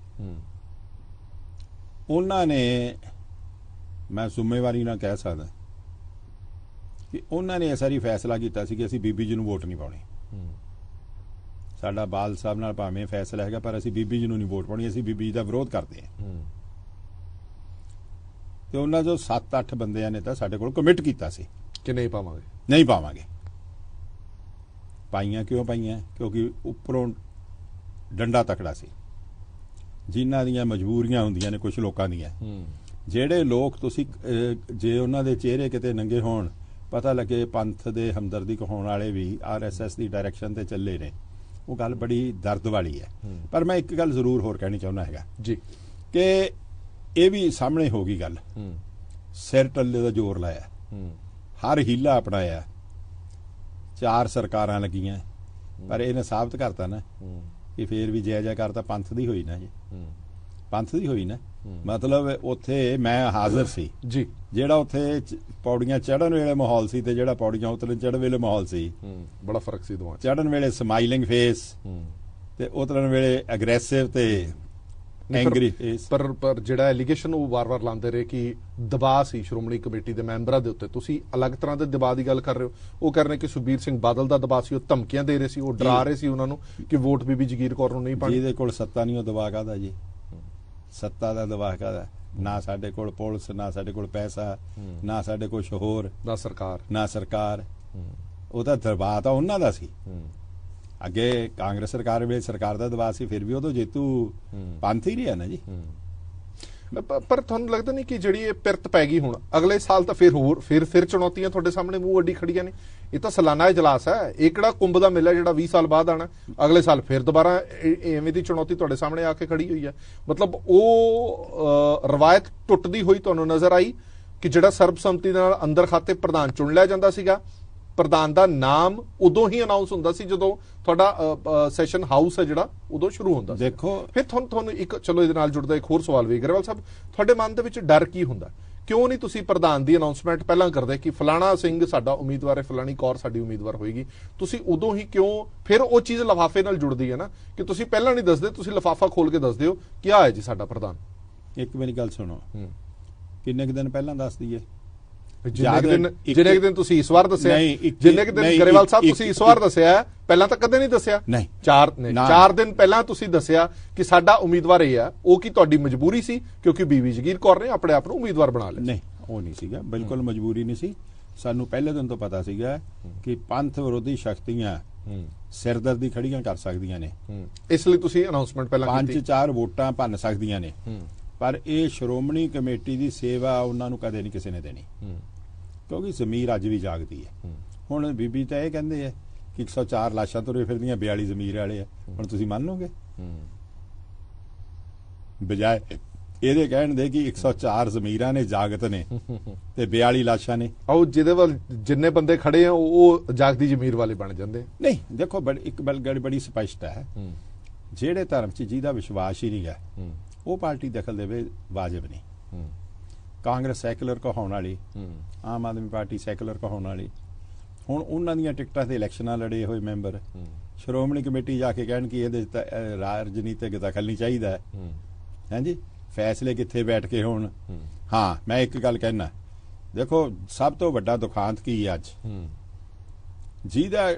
उन्होंने, मैं जिम्मेवारी ना कह सकदा कि उन्होंने इस वारी फैसला किया कि असीं बीबी जी नूं वोट नहीं पाउणी। साडा बादल साहब नाल भावें फैसला हैगा पर असीं बीबी जी नूं नहीं वोट पाउणी, असीं बीबी जी दा विरोध करते हैं। तो उन्होंने जो 7-8 बंदियां ने तो साडे कोल कमिट कीता सी कि नहीं पावांगे, नहीं पावांगे। पाइयां क्यों पाइयां? क्योंकि उपरों डंडा तकड़ा सी, जिन्हां दियां मजबूरियां हुंदियां ने कुछ लोकां दियां। ਜਿਹੜੇ लोग तुसी जे उन्हां दे चेहरे किते नंगे होण, पता लगे पंथ दे हमदर्दी कहाउण वाले भी RSS की डायरैक्शन ते चले ने, वो गल बड़ी दर्द वाली है। पर मैं एक गल जरूर होर कहनी चाहुंदा हैगा जी कि ये भी सामने हो गई गल, सिर टल्ले का जोर लाया, हर हीला अपनाया, 4 सरकारां लगियां, पर इन्हें साबित करता ना कि फिर भी जय जयकार तां पंथ दी होई ना जी, पंथ दी होई ना। मतलब उत्थे मैं हाजिर सी जी, जेड़ा उत्थे पौड़ियां चढ़न वेले माहौल सी ते जेड़ा पौड़ियां उतरन चढ़न वेले माहौल सी, बड़ा फर्क सी दोवां। चढ़न वेले स्माइलिंग फेस ते उतरन वेले एग्रेसिव ते एंग्री फेस। पर जिहड़ा एलीगेशन वो वार-वार लांदे रहे कि दबाਅ सी श्रोमणी कमेटी दे मैंबरां दे उत्ते, तुसीं अलग तरह दे दबाਅ दी गल कर रहे हो। वो कह रहे हैं कि सुखबीर सिंह बादल दा दबाਅ सी, वो धमकियां दे रहे सी, वो डरा रहे सी उन्हां नूं कि वोट बीबी जगीर कौर नूं नहीं पाणी। जिहदे कोल सत्ता नहीं, वो दबाਅ काहदा जी? सत्ता दा दबाਅ काहदा? ना साडे कोल पुलिस, ना साडे कोल पैसा, ना साडे कुछ होर, ना सरकार, ना सरकार। ਉਹਦਾ ਦਬਾਅ ਤਾਂ ਉਹਨਾਂ ਦਾ ਸੀ। ਅੱਗੇ ਕਾਂਗਰਸ ਸਰਕਾਰ ਵੇਲੇ ਸਰਕਾਰ ਦਾ ਦਬਾਅ ਸੀ, ਫਿਰ ਵੀ ਉਹ ਤਾਂ ਜੇਤੂ ਪੰਥ ਹੀ ਰਿਹਾ ਨਾ ਜੀ। ਪਰ ਤੁਹਾਨੂੰ ਲੱਗਦਾ ਨਹੀਂ ਕਿ ਜਿਹੜੀ ਇਹ ਪਿਰਤ ਪੈ ਗਈ ਹੁਣ ਅਗਲੇ ਸਾਲ ਤਾਂ ਫਿਰ ਚੁਣੌਤੀਆਂ ਤੁਹਾਡੇ ਸਾਹਮਣੇ ਮੂੰਹ ਅੱਡੀ ਖੜੀਆਂ ਨੇ? ਇਹ ਤਾਂ ਸਾਲਾਨਾ ਇਜਲਾਸ ਹੈ, ਇਹ ਕਿਹੜਾ ਕੁੰਭ ਦਾ ਮੇਲਾ ਜਿਹੜਾ 20 ਸਾਲ ਬਾਅਦ ਆਣਾ? ਅਗਲੇ ਸਾਲ ਫਿਰ ਦੁਬਾਰਾ ਐਵੇਂ ਦੀ ਚੁਣੌਤੀ ਤੁਹਾਡੇ ਸਾਹਮਣੇ ਆ ਕੇ ਖੜੀ ਹੋਈ ਹੈ। ਮਤਲਬ ਉਹ ਰਵਾਇਤ ਟੁੱਟਦੀ ਹੋਈ ਤੁਹਾਨੂੰ ਨਜ਼ਰ ਆਈ ਕਿ ਜਿਹੜਾ ਸਰਬਸੰਮਤੀ ਨਾਲ ਅੰਦਰ ਖਾਤੇ ਪ੍ਰਧਾਨ ਚੁਣ ਲਿਆ ਜਾਂਦਾ ਸੀਗਾ, ਪ੍ਰਧਾਨ ਦਾ ਨਾਮ ਉਦੋਂ ਹੀ ਅਨਾਉਂਸ ਹੁੰਦਾ ਸੀ ਜਦੋਂ ਤੁਹਾਡਾ ਸੈਸ਼ਨ ਹਾਊਸ ਹੈ ਜਿਹੜਾ ਉਦੋਂ ਸ਼ੁਰੂ ਹੁੰਦਾ ਸੀ। ਦੇਖੋ ਫਿਰ ਤੁਹਾਨੂੰ ਇੱਕ ਚਲੋ ਇਹਦੇ ਨਾਲ ਜੁੜਦਾ ਇੱਕ ਹੋਰ ਸਵਾਲ ਵੀ, ਅਗਰਵਾਲ ਸਾਹਿਬ ਤੁਹਾਡੇ ਮਨ ਦੇ ਵਿੱਚ ਡਰ ਕੀ ਹੁੰਦਾ? ਕਿਉਂ ਨਹੀਂ ਤੁਸੀਂ ਪ੍ਰਧਾਨ ਦੀ ਅਨਾਉਂਸਮੈਂਟ ਪਹਿਲਾਂ ਕਰਦੇ ਕਿ ਫਲਾਣਾ ਸਿੰਘ ਸਾਡਾ ਉਮੀਦਵਾਰ ਹੈ, ਫਲਾਣੀ ਕੌਰ ਸਾਡੀ ਉਮੀਦਵਾਰ ਹੋਏਗੀ? ਤੁਸੀਂ ਉਦੋਂ ਹੀ ਕਿਉਂ? ਫਿਰ ਉਹ ਚੀਜ਼ ਲਿਫਾਫੇ ਨਾਲ ਜੁੜਦੀ ਹੈ ਨਾ ਕਿ ਤੁਸੀਂ ਪਹਿਲਾਂ ਨਹੀਂ ਦੱਸਦੇ, ਤੁਸੀਂ ਲਿਫਾਫਾ ਖੋਲ ਕੇ ਦੱਸਦੇ ਹੋ ਕਿ ਆਹ ਹੈ ਜੀ ਸਾਡਾ ਪ੍ਰਧਾਨ। ਇੱਕ ਮੇਰੀ ਗੱਲ ਸੁਣੋ, ਕਿੰਨੇ ਕੁ ਦਿਨ ਪਹਿਲਾਂ ਦੱਸ ਦਈਏ? ਜਿੰਨੇ ਕਿ ਦਿਨ ਤੁਸੀਂ ਇਸ ਵਾਰ ਦੱਸਿਆ, ਜਿੰਨੇ ਕਿ ਦਿਨ ਗਰੇਵਾਲ ਸਾਹਿਬ ਤੁਸੀਂ ਇਸ ਵਾਰ ਦੱਸਿਆ, ਪਹਿਲਾਂ ਤਾਂ ਕਦੇ ਨਹੀਂ ਦੱਸਿਆ। ਨਹੀਂ, 4 ਦਿਨ ਪਹਿਲਾਂ ਤੁਸੀਂ ਦੱਸਿਆ ਕਿ ਸਾਡਾ ਉਮੀਦਵਾਰ ਇਹ ਆ। ਉਹ ਕੀ ਤੁਹਾਡੀ ਮਜਬੂਰੀ ਸੀ ਕਿਉਂਕਿ ਬੀਬੀ ਜਗੀਰ ਕੌਰ ਨੇ ਆਪਣੇ ਆਪ ਨੂੰ ਉਮੀਦਵਾਰ ਬਣਾ ਲਿਆ? ਨਹੀਂ, ਉਹ ਨਹੀਂ ਸੀਗਾ, ਬਿਲਕੁਲ ਮਜਬੂਰੀ ਨਹੀਂ ਸੀ। ਸਾਨੂੰ ਪਹਿਲੇ ਦਿਨ ਤੋਂ ਪਤਾ ਸੀਗਾ ਕਿ ਪੰਥ ਵਿਰੋਧੀ ਸ਼ਕਤੀਆਂ ਸਿਰਦਰਦੀ ਖੜੀਆਂ ਕਰ ਸਕਦੀਆਂ ਨੇ, ਇਸ ਲਈ ਤੁਸੀਂ ਅਨਾਉਂਸਮੈਂਟ ਪਹਿਲਾਂ ਕੀਤੀ। 5-4 ਵੋਟਾਂ ਭੰਨ ਸਕਦੀਆਂ ਨੇ, ਪਰ ਇਹ ਸ਼੍ਰੋਮਣੀ ਕਮੇਟੀ ਦੀ ਸੇਵਾ ਉਹਨਾਂ ਨੂੰ ਕਦੇ ਨਹੀਂ ਕਿਸੇ ਨੇ ਦੇਣੀ, ਕਿਉਂਕਿ ਜ਼ਮੀਰ ਅੱਜ ਵੀ ਜਾਗਦੀ ਹੈ। ਹੁਣ ਬੀਬੀ ਤਾਂ ਇਹ ਕਹਿੰਦੇ ਆ ਕਿ 104 ਲਾਸ਼ਾਂ ਤੁਰੇ ਫਿਰਦੀਆਂ, 42 ਜ਼ਮੀਰ ਵਾਲੇ ਆ। ਹੁਣ ਤੁਸੀਂ ਮੰਨ ਲਓਗੇ ਬਜਾਏ ਇਹਦੇ ਕਹਿਣ ਦੇ ਕਿ 104 ਜ਼ਮੀਰਾਂ ਨੇ, ਜਾਗਤ ਨੇ, ਤੇ 42 ਲਾਸ਼ਾਂ ਨੇ। ਆਓ ਜਿਹਦੇ ਵੱਲ ਜਿੰਨੇ ਬੰਦੇ ਖੜੇ ਆ ਉਹ ਜਾਗਦੀ ਜ਼ਮੀਰ ਵਾਲੇ ਬਣ ਜਾਂਦੇ। ਨਹੀਂ, ਦੇਖੋ ਇੱਕ ਗੱਲ ਬੜੀ ਸਪਸ਼ਟ ਹੈ, ਜਿਹੜੇ ਧਰਮ 'ਚ ਜਿਹਦਾ ਵਿਸ਼ਵਾਸ ਹੀ ਨਹੀਂ ਹੈ ਉਹ ਪਾਰਟੀ ਦਖਲ ਦੇਵੇ ਵਾਜਬ ਨਹੀਂ। ਕਾਂਗਰਸ ਸੈਕੂਲਰ ਕਹਾਉਣ ਵਾਲੀ, ਆਮ ਆਦਮੀ ਪਾਰਟੀ ਸੈਕੂਲਰ ਕਹਾਉਣ ਵਾਲੀ, ਹੁਣ ਉਹਨਾਂ ਦੀਆਂ ਟਿਕਟਾਂ ਤੇ ਇਲੈਕਸ਼ਨਾਂ ਲੜੇ ਹੋਏ ਮੈਂਬਰ ਸ਼੍ਰੋਮਣੀ ਕਮੇਟੀ ਜਾ ਕੇ ਕਹਿਣ ਕਿ ਇਹਦੇ ਰਾਜਨੀਤਿਕ ਦਖਲ ਨਹੀਂ ਚਾਹੀਦਾ, ਹਾਂਜੀ, ਫੈਸਲੇ ਕਿੱਥੇ ਬੈਠ ਕੇ ਹੋਣ। ਹਾਂ, ਮੈਂ ਇੱਕ ਗੱਲ ਕਹਿਣਾ, ਦੇਖੋ ਸਭ ਤੋਂ ਵੱਡਾ ਦੁਖਾਂਤ ਕੀ ਅੱਜ, ਜਿਹਦਾ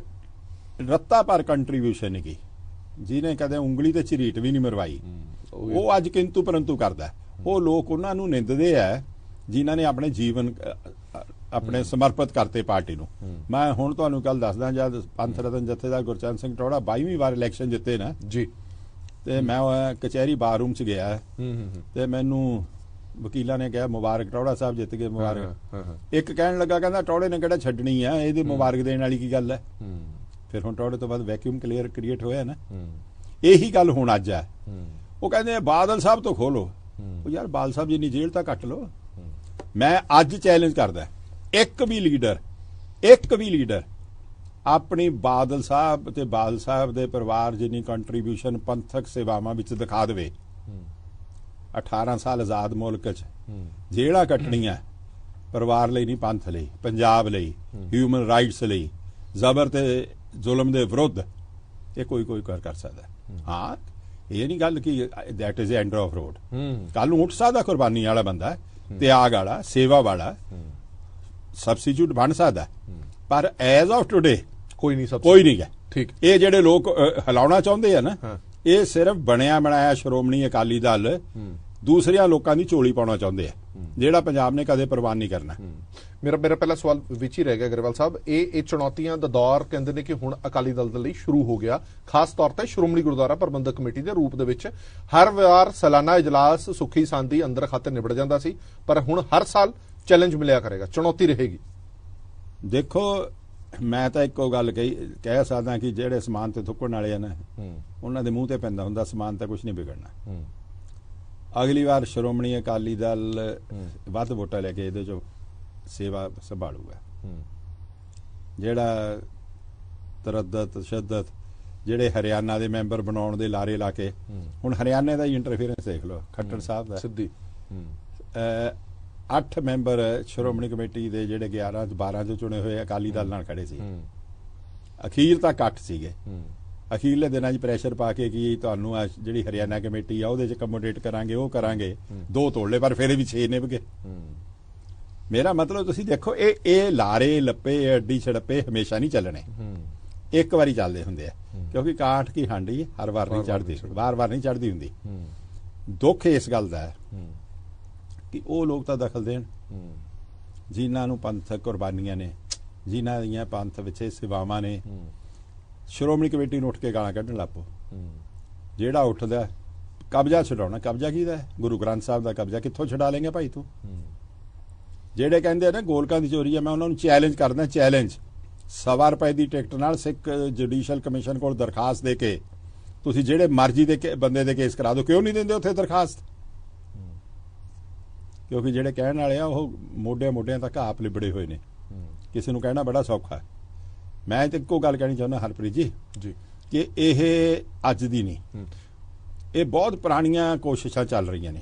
ਰੱਤਾ ਪਰ ਕੰਟਰੀਬਿਊਸ਼ਨ ਨਹੀਂ ਕੀ, ਜਿਹਨੇ ਕਦੇ ਉਂਗਲੀ ਤੇ ਝਰੀਟ ਵੀ ਨਹੀਂ ਮਰਵਾਈ, ਉਹ ਅੱਜ ਕਿੰਤੂ ਪਰੰਤੂ ਕਰਦਾ। ਉਹ ਲੋਕ ਉਹਨਾਂ ਨੂੰ ਨਿੰਦਦੇ ਆ ਜਿਨ੍ਹਾਂ ਨੇ ਆਪਣੇ ਜੀਵਨ ਆਪਣੇ ਸਮਰਪਿਤ ਕਰਤੇ ਪਾਰਟੀ ਨੂੰ। ਮੈਂ ਹੁਣ ਤੁਹਾਨੂੰ ਕੱਲ ਦੱਸਦਾ, ਜਦ ਪੰਥ ਰਤਨ ਜਥੇਦਾਰ ਗੁਰਚਰਨ ਸਿੰਘ ਟੌਹੜਾ 22ਵੀਂ ਵਾਰ ਇਲੈਕਸ਼ਨ ਜਿੱਤੇ ਨਾ ਜੀ, ਤੇ ਮੈਂ ਕਚਹਿਰੀ ਬਾਰੂਮ 'ਚ ਗਿਆ ਤੇ ਮੈਨੂੰ ਵਕੀਲਾਂ ਨੇ ਕਿਹਾ ਮੁਬਾਰਕ ਟੌਹੜਾ ਸਾਹਿਬ ਜਿੱਤ ਗਏ, ਮੁਬਾਰਕ। ਇੱਕ ਕਹਿਣ ਲੱਗਾ, ਕਹਿੰਦਾ ਟੌਹੜੇ ਨੇ ਕਿਹੜਾ ਛੱਡਣੀ ਆ, ਇਹਦੀ ਮੁਬਾਰਕ ਦੇਣ ਵਾਲੀ ਕੀ ਗੱਲ ਹੈ। ਫਿਰ ਹੁਣ ਟੌਹੜੇ ਤੋਂ ਬਾਅਦ ਵੈਕਿਊਮ ਕ੍ਰੀਏਟ ਹੋਇਆ ਨਾ, ਇਹੀ ਗੱਲ ਹੁਣ ਅੱਜ ਹੈ। ਉਹ ਕਹਿੰਦੇ ਬਾਦਲ ਸਾਹਿਬ ਤੋਂ ਖੋਲੋ, ਉਹ ਯਾਰ ਬਾਦਲ ਸਾਹਿਬ ਜਿੰਨੀ ਜੇਲ੍ਹ ਤਾਂ ਕੱਟ ਲੋ। ਮੈਂ ਅੱਜ ਚੈਲੰਜ ਕਰਦਾ, ਇੱਕ ਵੀ ਲੀਡਰ ਆਪਣੀ ਬਾਦਲ ਸਾਹਿਬ ਤੇ ਬਾਦਲ ਸਾਹਿਬ ਦੇ ਪਰਿਵਾਰ ਜਿੰਨੀ ਕੰਟਰੀਬਿਊਸ਼ਨ ਪੰਥਕ ਸੇਵਾਵਾਂ ਵਿੱਚ ਦਿਖਾ ਦੇਵੇ। 18 ਸਾਲ ਆਜ਼ਾਦ ਮੁਲਕ 'ਚ ਜੇਲ੍ਹਾਂ ਕੱਟਣੀਆਂ ਪਰਿਵਾਰ ਲਈ ਨਹੀਂ, ਪੰਥ ਲਈ, ਪੰਜਾਬ ਲਈ, ਹਿਊਮਨ ਰਾਈਟਸ ਲਈ, ਜ਼ਬਰ ਤੇ ਜ਼ੁਲਮ ਦੇ ਵਿਰੁੱਧ, ਇਹ ਕੋਈ ਕਰ ਸਕਦਾ। ਹਾਂ, ਇਹ ਨਹੀਂ ਗੱਲ ਕਿ that is end of road. ਕੱਲ ਨੂੰ ਉੱਠ ਸਕਦਾ ਕੁਰਬਾਨੀ ਵਾਲਾ ਬੰਦਾ, ਤਿਆਗ ਵਾਲਾ, ਸੇਵਾ ਵਾਲਾ, ਸਬਸਟੀਟਿਊਟ ਬਣ ਸਕਦਾ, ਪਰ ਐਜ਼ ਆਫ ਟੁਡੇ ਕੋਈ ਨਹੀਂ ਹੈ। ਠੀਕ, ਇਹ ਜਿਹੜੇ ਲੋਕ ਹਿਲਾਉਣਾ ਚਾਹੁੰਦੇ ਆ ਨਾ, ਇਹ ਸਿਰਫ ਬਣਿਆ ਬਣਾਇਆ ਸ਼੍ਰੋਮਣੀ ਅਕਾਲੀ ਦਲ ਦੂਸਰਿਆਂ ਲੋਕਾਂ ਦੀ ਝੋਲੀ ਪਾਉਣਾ ਚਾਹੁੰਦੇ ਆ, ਜਿਹੜਾ ਪੰਜਾਬ ਨੇ ਕਦੇ ਪ੍ਰਵਾਨ ਨਹੀਂ ਕਰਨਾ। ਮੇਰਾ ਪਹਿਲਾ ਸਵਾਲ ਵਿੱਚ ਹੀ ਰਹਿ ਗਿਆ ਗਰੇਵਾਲ ਸਾਹਿਬ, ਇਹ ਚੁਣੌਤੀਆਂ ਦਾ ਦੌਰ ਕਹਿੰਦੇ ਨੇ ਕਿ ਹੁਣ ਅਕਾਲੀ ਦਲ ਦੇ ਲਈ ਸ਼ੁਰੂ ਹੋ ਗਿਆ, ਖਾਸ ਤੌਰ ਤੇ ਸ਼੍ਰੋਮਣੀ ਗੁਰਦੁਆਰਾ ਪ੍ਰਬੰਧਕ ਕਮੇਟੀ ਦੇ ਰੂਪ ਦੇ ਵਿੱਚ। ਹਰ ਵਾਰ ਸਾਲਾਨਾ ਇਜਲਾਸ ਸੁਖੀ ਸਾਂਦੀ ਅੰਦਰ ਖਾਤੇ ਨਿਬੜ ਜਾਂਦਾ ਸੀ, ਪਰ ਹੁਣ ਹਰ ਸਾਲ ਚੈਲੰਜ ਮਿਲਿਆ ਕਰੇਗਾ, ਚੁਣੌਤੀ ਰਹੇਗੀ। ਦੇਖੋ, ਮੈਂ ਤਾਂ ਇੱਕੋ ਗੱਲ ਕਹਿ ਸਕਦਾ ਕਿ ਜਿਹੜੇ ਸਮਾਨ ਤੇ ਥੁੱਕਣ ਵਾਲੇ ਆ ਨਾ, ਉਹਨਾਂ ਦੇ ਮੂੰਹ ਤੇ ਪੈਂਦਾ ਹੁੰਦਾ ਸਮਾਨ, ਤਾਂ ਕੁਝ ਨਹੀਂ ਵਿਗੜਨਾ। ਅਗਲੀ ਵਾਰ ਸ਼੍ਰੋਮਣੀ ਅਕਾਲੀ ਦਲ ਵੱਧ ਵੋਟਾਂ ਲੈ ਕੇ ਇਹਦੇ ਚੋਂ ਸੇਵਾ ਸੰਭਾਲੂਗਾ। ਜਿਹੜਾ ਤਰੱਦਦ ਤਸ਼ੱਦਦ ਜਿਹੜੇ ਹਰਿਆਣਾ ਦੇ ਮੈਂਬਰ ਬਣਾਉਣ ਦੇ ਲਾਰੇ ਲਾ ਕੇ, ਹੁਣ ਹਰਿਆਣੇ ਦਾ ਹੀ ਇੰਟਰਫੇਰੈਂਸ ਦੇਖ ਲਓ, ਖੱਟਰ ਸਾਹਿਬ ਦਾ ਸਿੱਧੀ 8 ਮੈਂਬਰ ਸ਼੍ਰੋਮਣੀ ਕਮੇਟੀ ਦੇ ਜਿਹੜੇ 11-12 ਚੋਂ ਚੁਣੇ ਹੋਏ ਅਕਾਲੀ ਦਲ ਨਾਲ ਖੜੇ ਸੀ। ਅਖੀਰ ਤੱਕ 8 ਸੀਗੇ। ਅਖੀਰਲੇ ਦਿਨਾਂ 'ਚ ਪ੍ਰੈਸ਼ਰ ਪਾ ਕੇ ਕਿ ਤੁਹਾਨੂੰ ਜਿਹੜੀ ਹਰਿਆਣਾ ਕਮੇਟੀ ਆ ਉਹਦੇ 'ਚ ਅਕਮੋਡੇਟ ਕਰਾਂਗੇ, ਉਹ ਕਰਾਂਗੇ, 2 ਤੋੜ ਲਏ, ਪਰ ਫਿਰ ਵੀ 6 ਨਿਭ ਗਏ। ਮੇਰਾ ਮਤਲਬ ਤੁਸੀਂ ਦੇਖੋ, ਇਹ ਲਾਰੇ ਲੱਪੇ ਅੱਡੀ ਛੜੱਪੇ ਹਮੇਸ਼ਾ ਨਹੀਂ ਚੱਲਣੇ, ਇੱਕ ਵਾਰੀ ਚੱਲਦੇ ਹੁੰਦੇ ਆ, ਕਿਉਂਕਿ ਕਾਠ ਕੀ ਹਾਂਡੀ ਹਰ ਵਾਰ ਨਹੀਂ ਚੜ੍ਹਦੀ, ਵਾਰ-ਵਾਰ ਨਹੀਂ ਚੜ੍ਹਦੀ ਹੁੰਦੀ। ਦੁੱਖ ਇਸ ਗੱਲ ਦਾ ਹੈ ਕਿ ਉਹ ਲੋਕ ਤਾਂ ਦਖਲ ਦੇਣ ਜਿਨ੍ਹਾਂ ਨੂੰ ਪੰਥਕ ਕੁਰਬਾਨੀਆਂ ਨੇ, ਜਿਨ੍ਹਾਂ ਦੀਆਂ ਪੰਥ ਵਿੱਚ ਸੇਵਾਵਾਂ ਨੇ। ਸ਼੍ਰੋਮਣੀ ਕਮੇਟੀ ਨੂੰ ਉੱਠ ਕੇ ਗਾਲਾਂ ਕੱਢਣ ਲੱਗ ਪਓ। ਜਿਹੜਾ ਉੱਠਦਾ ਕਬਜ਼ਾ ਛਡਾਉਣਾ, ਕਬਜ਼ਾ ਕਿਹਦਾ ਹੈ? ਗੁਰੂ ਗ੍ਰੰਥ ਸਾਹਿਬ ਦਾ ਕਬਜ਼ਾ ਕਿੱਥੋਂ ਛਡਾ ਲੇਂਗੇ ਭਾਈ ਤੂੰ? ਜਿਹੜੇ ਕਹਿੰਦੇ ਨੇ ਗੋਲਕਾਂ ਦੀ ਚੋਰੀ ਹੈ, ਮੈਂ ਉਹਨਾਂ ਨੂੰ ਚੈਲੰਜ ਕਰਦਾ, ਚੈਲੰਜ, 1.25 ਰੁਪਏ ਦੀ ਟਿਕਟ ਨਾਲ ਸਿੱਖ ਜੁਡੀਸ਼ੀਅਲ ਕਮਿਸ਼ਨ ਕੋਲ ਦਰਖਾਸਤ ਦੇ ਕੇ ਤੁਸੀਂ ਜਿਹੜੇ ਮਰਜ਼ੀ ਦੇ ਬੰਦੇ ਦੇ ਕੇਸ ਕਰਾ ਦਿਓ। ਕਿਉਂ ਨਹੀਂ ਦਿੰਦੇ ਉੱਥੇ ਦਰਖਾਸਤ? ਕਿਉਂਕਿ ਜਿਹੜੇ ਕਹਿਣ ਵਾਲੇ ਆ ਉਹ ਮੋਢਿਆਂ ਤੱਕ ਆਪ ਲਿਬੜੇ ਹੋਏ ਨੇ। ਕਿਸੇ ਨੂੰ ਕਹਿਣਾ ਬੜਾ ਸੌਖਾ ਹੈ। ਮੈਂ ਤੇ ਇੱਕੋ ਗੱਲ ਕਹਿਣੀ ਚਾਹੁੰਦਾ ਹਰਪ੍ਰੀਤ ਜੀ ਕਿ ਇਹ ਅੱਜ ਦੀ ਨਹੀਂ, ਇਹ ਬਹੁਤ ਪੁਰਾਣੀਆਂ ਕੋਸ਼ਿਸ਼ਾਂ ਚੱਲ ਰਹੀਆਂ ਨੇ।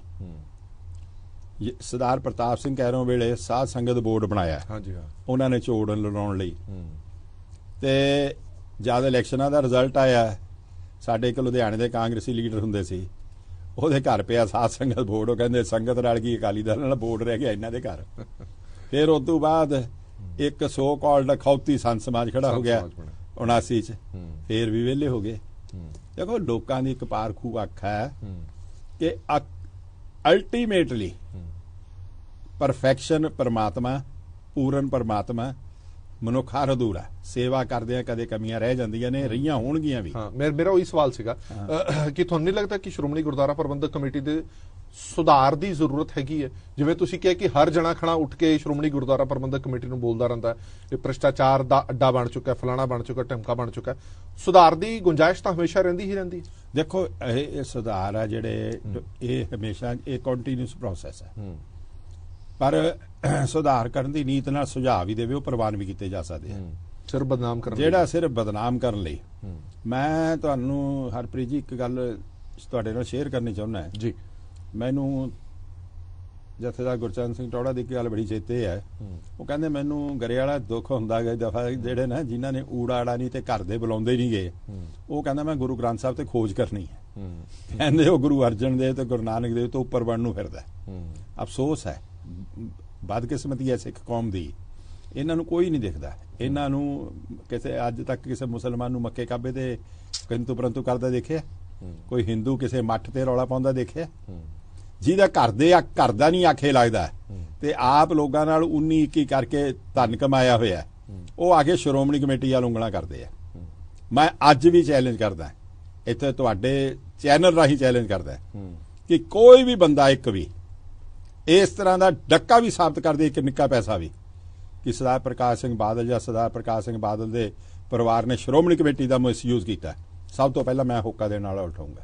ਸਰਦਾਰ ਪ੍ਰਤਾਪ ਸਿੰਘ ਕੈਰੋਂ ਵੇਲੇ ਸਾਧ ਸੰਗਤ ਬੋਰਡ ਬਣਾਇਆ, ਉਹਨਾਂ ਨੇ ਝੋੜ ਲੜਾਉਣ ਲਈ, ਤੇ ਜਦ ਇਲੈਕਸ਼ਨਾਂ ਦਾ ਰਿਜ਼ਲਟ ਆਇਆ, ਸਾਡੇ ਇੱਕ ਲੁਧਿਆਣੇ ਦੇ ਕਾਂਗਰਸੀ ਲੀਡਰ ਹੁੰਦੇ ਸੀ, ਉਹਦੇ ਘਰ ਪਿਆ ਸਾਧ ਸੰਗਤ ਬੋਰਡ। ਉਹ ਕਹਿੰਦੇ ਸੰਗਤ ਰਲ ਗਈ ਅਕਾਲੀ ਦਲ ਨਾਲ, ਬੋਰਡ ਰਹਿ ਗਿਆ ਇਹਨਾਂ ਦੇ ਘਰ। ਫਿਰ ਉਸ ਤੋਂ ਬਾਅਦ ਇੱਕ ਸੋ ਕਾਲਡ ਅਖੌਤੀ ਸੰਤ ਸਮਾਜ ਖੜਾ ਹੋ ਗਿਆ 79 ਚ, ਫੇਰ ਵੀ ਵਿਹਲੇ ਹੋ ਗਏ। ਦੇਖੋ ਲੋਕਾਂ ਦੀ ਇੱਕ ਪਾਰਖੂ ਅੱਖ ਹੈ ਕਿ ਅਲਟੀਮੇਟਲੀ ਪਰਫੈਕਸ਼ਨ ਪਰਮਾਤਮਾ, ਪੂਰਨ ਪਰਮਾਤਮਾ, ਮਨੁੱਖ ਹਰ ਅਧੂਰਾ। ਸੇਵਾ ਕਰਦਿਆਂ ਕਦੇ ਕਮੀਆਂ ਰਹਿ ਜਾਂਦੀਆਂ ਨੇ, ਰਹੀਆਂ ਹੋਣਗੀਆਂ ਵੀ। ਹਾਂ, ਮੇਰਾ ਉਹੀ ਸਵਾਲ ਸੀਗਾ ਕਿ ਤੁਹਾਨੂੰ ਨਹੀਂ ਲੱਗਦਾ ਕਿ ਸ਼੍ਰੋਮਣੀ ਗੁਰਦੁਆਰਾ ਪ੍ਰਬੰਧਕ ਕਮੇਟੀ ਦੇ ਸੁਧਾਰ ਦੀ ਜ਼ਰੂਰਤ ਹੈਗੀ ਹੈ? ਜਿਵੇਂ ਤੁਸੀਂ ਕਿਹਾ ਕਿ ਹਰ ਜਣਾ ਖਣਾ ਉੱਠ ਕੇ ਸ਼੍ਰੋਮਣੀ ਗੁਰਦੁਆਰਾ ਪ੍ਰਬੰਧਕ ਕਮੇਟੀ ਨੂੰ ਬੋਲਦਾ ਰਹਿੰਦਾ, ਇਹ ਭ੍ਰਿਸ਼ਟਾਚਾਰ ਦਾ ਅੱਡਾ ਬਣ ਚੁੱਕਾ, ਫਲਾਣਾ ਬਣ ਚੁੱਕਾ, ਢਮਕਾ ਬਣ ਚੁੱਕਾ। ਸੁਧਾਰ ਦੀ ਗੁੰਜਾਇਸ਼ ਤਾਂ ਹਮੇਸ਼ਾ ਰਹਿੰਦੀ ਹੀ ਰਹਿੰਦੀ। ਦੇਖੋ ਇਹ ਸੁਧਾਰ ਆ ਜਿਹੜੇ, ਇਹ ਹਮੇਸ਼ਾ ਇਹ ਕੰਟੀਨਿਊਸ ਪ੍ਰੋਸੈਸ ਹੈ, ਪਰ ਸੁਧਾਰ ਕਰਨ ਦੀ ਨੀਤ ਨਾਲ ਸੁਝਾਅ ਵੀ ਦੇਵੇ, ਉਹ ਪ੍ਰਵਾਨ ਵੀ ਕੀਤੇ ਜਾ ਸਕਦੇ ਆ। ਸਿਰਫ ਬਦਨਾਮ ਕਰਨ, ਜਿਹੜਾ ਸਿਰਫ ਬਦਨਾਮ ਕਰਨ ਲਈ। ਮੈਂ ਤੁਹਾਨੂੰ ਹਰਪ੍ਰੀਤ ਜੀ ਇੱਕ ਗੱਲ ਤੁਹਾਡੇ ਨਾਲ ਸ਼ੇਅਰ ਕਰਨੀ ਚਾਹੁੰਦਾ ਜੀ। ਮੈਨੂੰ ਜਥੇਦਾਰ ਗੁਰਚਰਨ ਸਿੰਘ ਟੌੜਾ ਦੀ ਇੱਕ ਗੱਲ ਬੜੀ ਚੇਤੇ ਹੈ। ਉਹ ਕਹਿੰਦੇ ਮੈਨੂੰ ਗਰੇ ਵਾਲਾ ਦੁੱਖ ਹੁੰਦਾ ਗਿਆ ਦਫਾ ਜਿਹੜੇ ਨਾ ਜਿਨ੍ਹਾਂ ਨੇ ਊੜਾ ਨਹੀਂ ਤੇ ਘਰ ਦੇ ਬੁਲਾਉਂਦੇ ਨਹੀਂ ਗਏ। ਉਹ ਕਹਿੰਦਾ ਮੈਂ ਗੁਰੂ ਗ੍ਰੰਥ ਸਾਹਿਬ ਤੇ ਖੋਜ ਕਰਨੀ ਹੈ। ਕਹਿੰਦੇ ਉਹ ਗੁਰੂ ਅਰਜਨ ਦੇਵ ਤੇ ਗੁਰੂ ਨਾਨਕ ਦੇਵ ਤੋਂ ਉੱਪਰ ਬਣਨ ਨੂੰ ਫਿਰਦਾ। ਅਫਸੋਸ ਹੈ, ਬਦਕਿਸਮਤੀ ਹੈ ਸਿੱਖ ਕੌਮ ਦੀ, ਇਹਨਾਂ ਨੂੰ ਕੋਈ ਨਹੀਂ ਦਿਖਦਾ। ਇਹਨਾਂ ਨੂੰ ਕਿਸੇ ਅੱਜ ਤੱਕ ਕਿਸੇ ਮੁਸਲਮਾਨ ਨੂੰ ਮੱਕੇ ਕਾਬੇ ਤੇ ਕਿੰਤੂ ਪਰੰਤੂ ਕਰਦਾ ਦੇਖਿਆ? ਕੋਈ ਹਿੰਦੂ ਕਿਸੇ ਮੱਠ ਤੇ ਰੌਲਾ ਪਾਉਂਦਾ ਦੇਖਿਆ? ਜਿਹਦਾ ਘਰ ਦਾ ਨਹੀਂ ਆਖੇ ਲੱਗਦਾ ਤੇ ਆਪ ਲੋਕਾਂ ਨਾਲ 19-21 ਕਰਕੇ ਧਨ ਕਮਾਇਆ ਹੋਇਆ, ਉਹ ਆ ਕੇ ਸ਼੍ਰੋਮਣੀ ਕਮੇਟੀ ਵੱਲ ਉਂਗਲਾਂ ਕਰਦੇ ਆ। ਮੈਂ ਅੱਜ ਵੀ ਚੈਲੰਜ ਕਰਦਾ, ਇੱਥੇ ਤੁਹਾਡੇ ਚੈਨਲ ਰਾਹੀਂ ਚੈਲੰਜ ਕਰਦਾ ਕਿ ਕੋਈ ਵੀ ਬੰਦਾ ਇੱਕ ਵੀ ਇਸ ਤਰ੍ਹਾਂ ਦਾ ਡੱਕਾ ਵੀ ਸਾਬਤ ਕਰ ਦੇ, ਇੱਕ ਨਿੱਕਾ ਪੈਸਾ ਵੀ, ਕਿ ਸਰਦਾਰ ਪ੍ਰਕਾਸ਼ ਸਿੰਘ ਬਾਦਲ ਜਾਂ ਸਰਦਾਰ ਪ੍ਰਕਾਸ਼ ਸਿੰਘ ਬਾਦਲ ਦੇ ਪਰਿਵਾਰ ਨੇ ਸ਼੍ਰੋਮਣੀ ਕਮੇਟੀ ਦਾ ਮਿਸਯੂਜ਼ ਕੀਤਾ, ਸਭ ਤੋਂ ਪਹਿਲਾਂ ਮੈਂ ਹੋਕਾ ਦੇ ਨਾਲ ਉਠਾਉਂਗਾ।